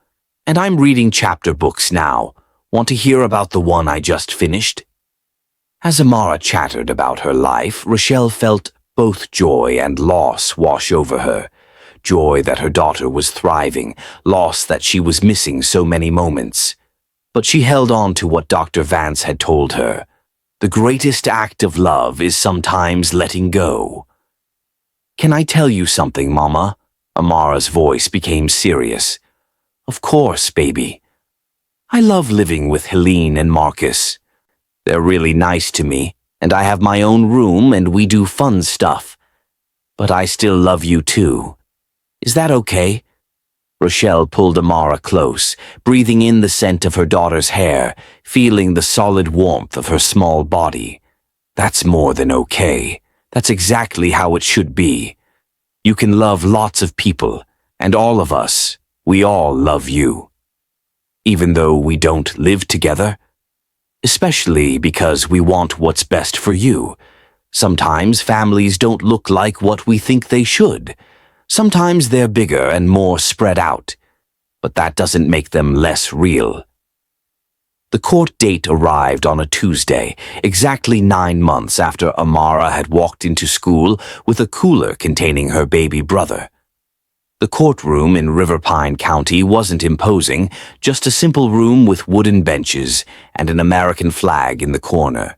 And I'm reading chapter books now. Want to hear about the one I just finished?" As Amara chattered about her life, Rochelle felt both joy and loss wash over her. Joy that her daughter was thriving, loss that she was missing so many moments. But she held on to what Dr. Vance had told her. The greatest act of love is sometimes letting go. "Can I tell you something, Mama?" Amara's voice became serious. "Of course, baby. I love living with Helene and Marcus. They're really nice to me, and I have my own room and we do fun stuff. But I still love you too. Is that okay?" Rochelle pulled Amara close, breathing in the scent of her daughter's hair, feeling the solid warmth of her small body. "That's more than okay. That's exactly how it should be. You can love lots of people, and all of us, we all love you. Even though we don't live together. Especially because we want what's best for you. Sometimes families don't look like what we think they should. Sometimes they're bigger and more spread out. But that doesn't make them less real." The court date arrived on a Tuesday, exactly 9 months after Amara had walked into school with a cooler containing her baby brother. The courtroom in Riverpine County wasn't imposing, just a simple room with wooden benches and an American flag in the corner.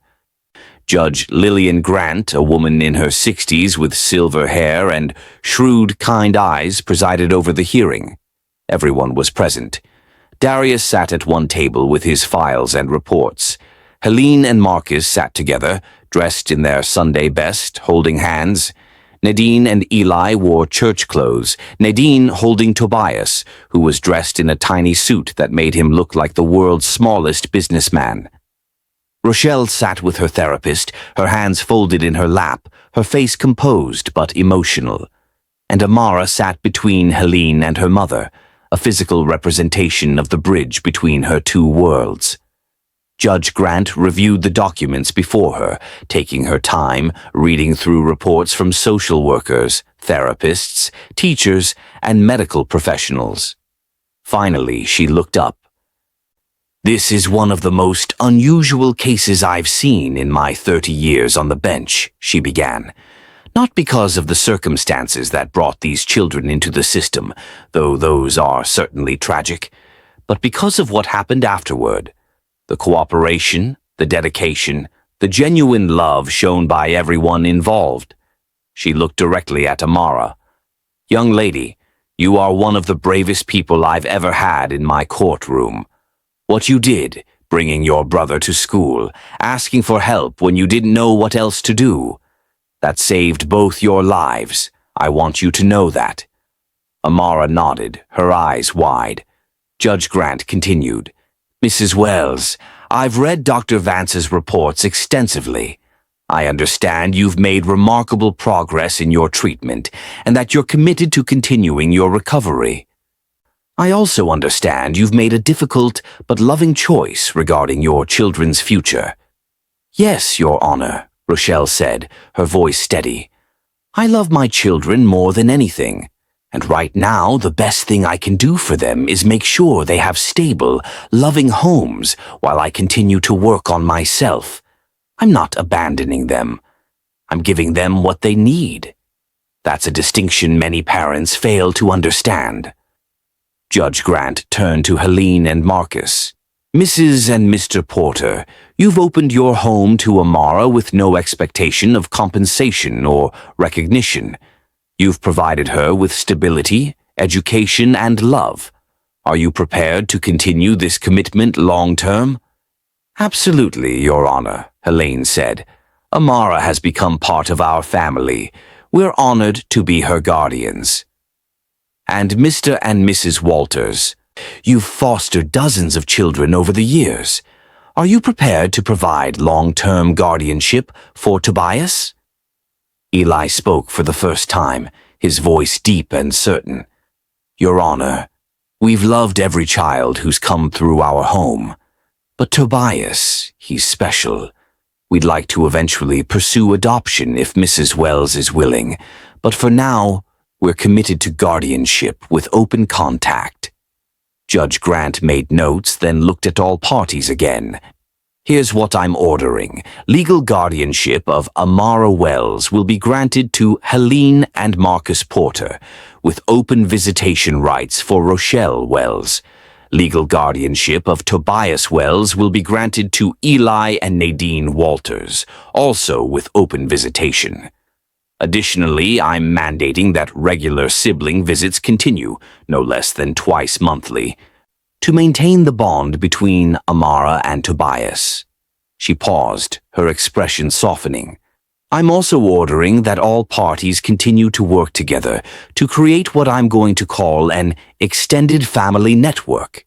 Judge Lillian Grant, a woman in her 60s with silver hair and shrewd, kind eyes, presided over the hearing. Everyone was present. Darius sat at one table with his files and reports. Helene and Marcus sat together, dressed in their Sunday best, holding hands. Nadine and Eli wore church clothes, Nadine holding Tobias, who was dressed in a tiny suit that made him look like the world's smallest businessman. Rochelle sat with her therapist, her hands folded in her lap, her face composed but emotional. And Amara sat between Helene and her mother, a physical representation of the bridge between her two worlds. Judge Grant reviewed the documents before her, taking her time, reading through reports from social workers, therapists, teachers, and medical professionals. Finally, she looked up. "This is one of the most unusual cases I've seen in my 30 years on the bench," she began. "Not because of the circumstances that brought these children into the system, though those are certainly tragic, but because of what happened afterward. The cooperation, the dedication, the genuine love shown by everyone involved." She looked directly at Amara. "Young lady, you are one of the bravest people I've ever had in my courtroom. What you did, bringing your brother to school, asking for help when you didn't know what else to do, that saved both your lives. I want you to know that." Amara nodded, her eyes wide. Judge Grant continued. "Mrs. Wells, I've read Dr. Vance's reports extensively. I understand you've made remarkable progress in your treatment and that you're committed to continuing your recovery. I also understand you've made a difficult but loving choice regarding your children's future." "Yes, Your Honor," Rochelle said, her voice steady. "I love my children more than anything. And right now, the best thing I can do for them is make sure they have stable, loving homes while I continue to work on myself. I'm not abandoning them. I'm giving them what they need. That's a distinction many parents fail to understand." Judge Grant turned to Helene and Marcus. "Mrs. and Mr. Porter, you've opened your home to Amara with no expectation of compensation or recognition. You've provided her with stability, education, and love. Are you prepared to continue this commitment long-term?" "Absolutely, Your Honor," Helene said. "Amara has become part of our family. We're honored to be her guardians." "And Mr. and Mrs. Walters, you've fostered dozens of children over the years. Are you prepared to provide long-term guardianship for Tobias?" Eli spoke for the first time, his voice deep and certain. "Your Honor, we've loved every child who's come through our home. But Tobias, he's special. We'd like to eventually pursue adoption if Mrs. Wells is willing, but for now, we're committed to guardianship with open contact." Judge Grant made notes, then looked at all parties again. "Here's what I'm ordering. Legal guardianship of Amara Wells will be granted to Helene and Marcus Porter, with open visitation rights for Rochelle Wells. Legal guardianship of Tobias Wells will be granted to Eli and Nadine Walters, also with open visitation. Additionally, I'm mandating that regular sibling visits continue, no less than twice monthly, to maintain the bond between Amara and Tobias." She paused, her expression softening. "I'm also ordering that all parties continue to work together to create what I'm going to call an extended family network.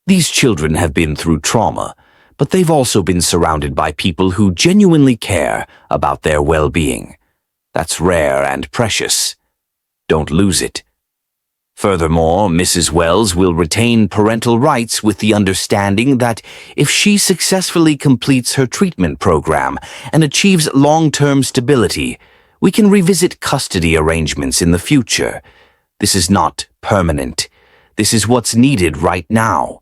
These children have been through trauma, but they've also been surrounded by people who genuinely care about their well-being. That's rare and precious. Don't lose it. Furthermore, Mrs. Wells will retain parental rights with the understanding that if she successfully completes her treatment program and achieves long-term stability, we can revisit custody arrangements in the future. This is not permanent. This is what's needed right now."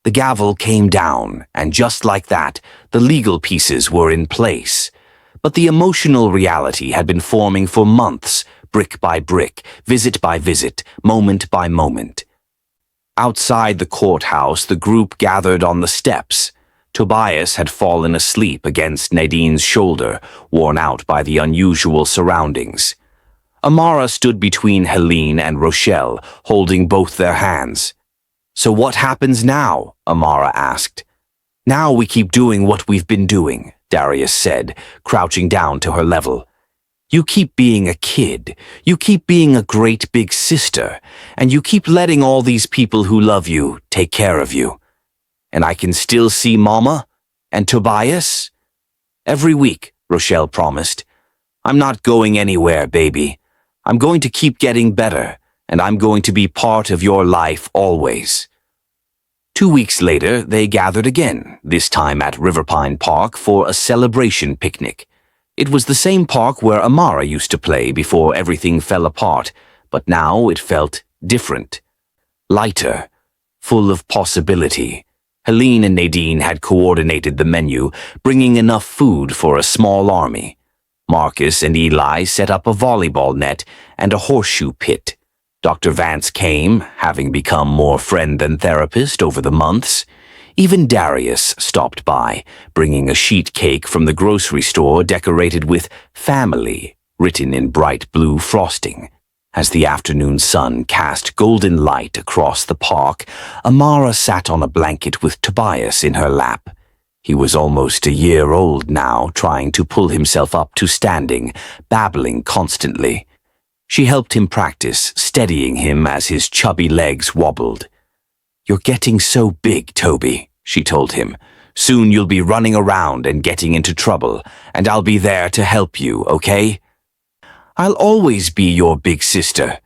The gavel came down, and just like that, the legal pieces were in place. But the emotional reality had been forming for months, brick by brick, visit by visit, moment by moment. Outside the courthouse, the group gathered on the steps. Tobias had fallen asleep against Nadine's shoulder, worn out by the unusual surroundings. Amara stood between Helene and Rochelle, holding both their hands. "So what happens now?" Amara asked. "Now we keep doing what we've been doing," Darius said, crouching down to her level. "You keep being a kid, you keep being a great big sister, and you keep letting all these people who love you take care of you. And I can still see Mama? And Tobias?" "Every week," Rochelle promised. "I'm not going anywhere, baby. I'm going to keep getting better, and I'm going to be part of your life always." 2 weeks later, they gathered again, this time at Riverpine Park for a celebration picnic. It was the same park where Amara used to play before everything fell apart, but now it felt different. Lighter, full of possibility. Helene and Nadine had coordinated the menu, bringing enough food for a small army. Marcus and Eli set up a volleyball net and a horseshoe pit. Dr. Vance came, having become more friend than therapist over the months. Even Darius stopped by, bringing a sheet cake from the grocery store decorated with "Family" written in bright blue frosting. As the afternoon sun cast golden light across the park, Amara sat on a blanket with Tobias in her lap. He was almost a year old now, trying to pull himself up to standing, babbling constantly. She helped him practice, steadying him as his chubby legs wobbled. "You're getting so big, Toby," she told him. "Soon you'll be running around and getting into trouble, and I'll be there to help you, okay?" "I'll always be your big sister."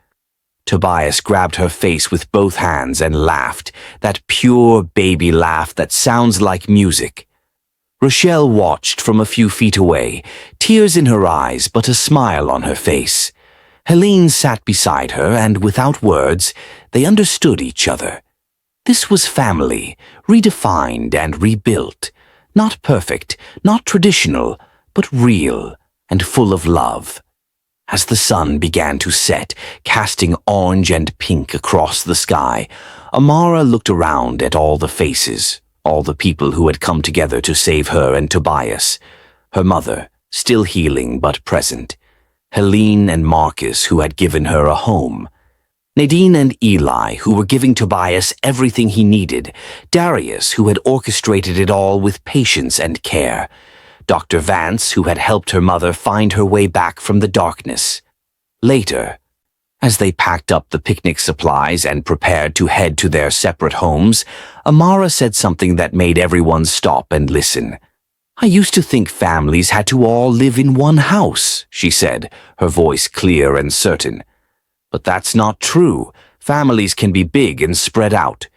Tobias grabbed her face with both hands and laughed, that pure baby laugh that sounds like music. Rochelle watched from a few feet away, tears in her eyes but a smile on her face. Helene sat beside her, and without words, they understood each other. This was family, redefined and rebuilt. Not perfect, not traditional, but real and full of love. As the sun began to set, casting orange and pink across the sky, Amara looked around at all the faces, all the people who had come together to save her and Tobias. Her mother, still healing but present. Helene and Marcus, who had given her a home. Nadine and Eli, who were giving Tobias everything he needed. Darius, who had orchestrated it all with patience and care. Dr. Vance, who had helped her mother find her way back from the darkness. Later, as they packed up the picnic supplies and prepared to head to their separate homes, Amara said something that made everyone stop and listen. "I used to think families had to all live in one house," she said, her voice clear and certain. "But that's not true. Families can be big and spread out.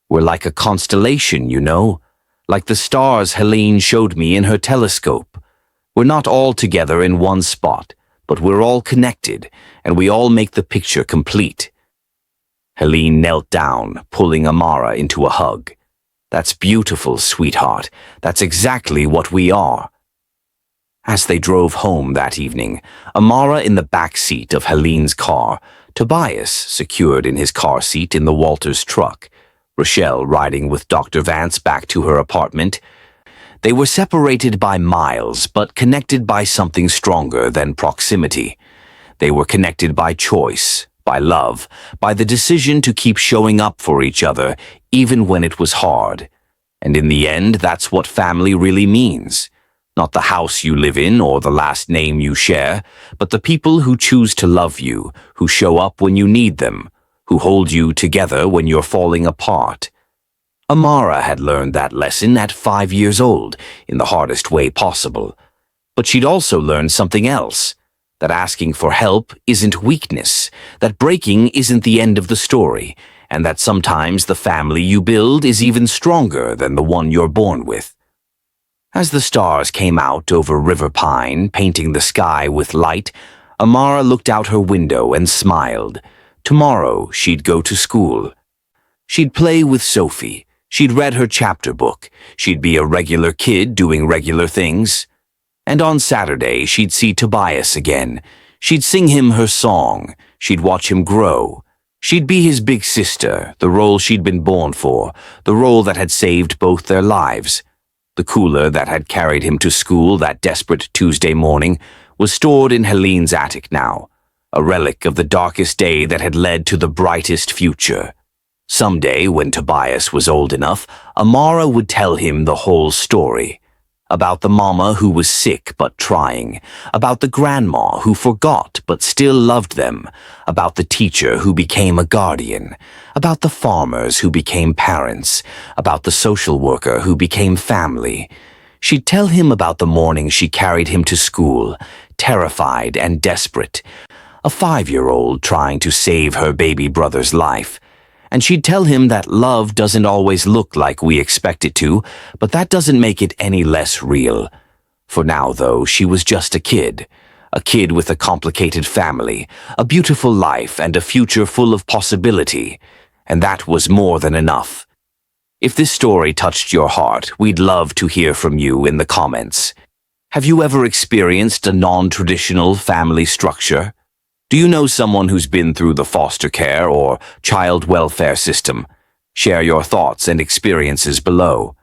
We're like a constellation, you know? Like the stars Helene showed me in her telescope. We're not all together in one spot, but we're all connected, and we all make the picture complete." Helene knelt down, pulling Amara into a hug. "That's beautiful, sweetheart. That's exactly what we are." As they drove home that evening, Amara in the back seat of Helene's car, Tobias secured in his car seat in the Walters truck, Rochelle riding with Dr. Vance back to her apartment. They were separated by miles, but connected by something stronger than proximity. They were connected by choice, by love, by the decision to keep showing up for each other, even when it was hard. And in the end, that's what family really means. Not the house you live in or the last name you share, but the people who choose to love you, who show up when you need them, who hold you together when you're falling apart. Amara had learned that lesson at 5 years old, in the hardest way possible. But she'd also learned something else. That asking for help isn't weakness, that breaking isn't the end of the story, and that sometimes the family you build is even stronger than the one you're born with. As the stars came out over Riverpine, painting the sky with light, Amara looked out her window and smiled. Tomorrow she'd go to school. She'd play with Sophie. She'd read her chapter book. She'd be a regular kid doing regular things. And on Saturday, she'd see Tobias again. She'd sing him her song. She'd watch him grow. She'd be his big sister, the role she'd been born for, the role that had saved both their lives. The cooler that had carried him to school that desperate Tuesday morning was stored in Helene's attic now, a relic of the darkest day that had led to the brightest future. Someday, when Tobias was old enough, Amara would tell him the whole story. About the mama who was sick but trying, about the grandma who forgot but still loved them, about the teacher who became a guardian, about the farmers who became parents, about the social worker who became family. She'd tell him about the morning she carried him to school, terrified and desperate, a 5-year-old trying to save her baby brother's life. And she'd tell him that love doesn't always look like we expect it to, but that doesn't make it any less real. For now, though, she was just a kid with a complicated family, a beautiful life, and a future full of possibility. And that was more than enough. If this story touched your heart, we'd love to hear from you in the comments. Have you ever experienced a non-traditional family structure? Do you know someone who's been through the foster care or child welfare system? Share your thoughts and experiences below.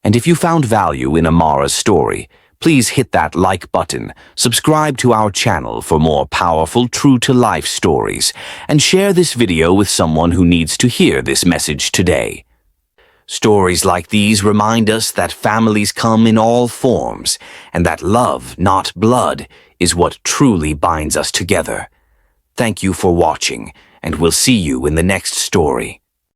And if you found value in Amara's story, please hit that like button, subscribe to our channel for more powerful, true-to-life stories, and share this video with someone who needs to hear this message today. Stories like these remind us that families come in all forms, and that love, not blood, is what truly binds us together. Thank you for watching, and we'll see you in the next story.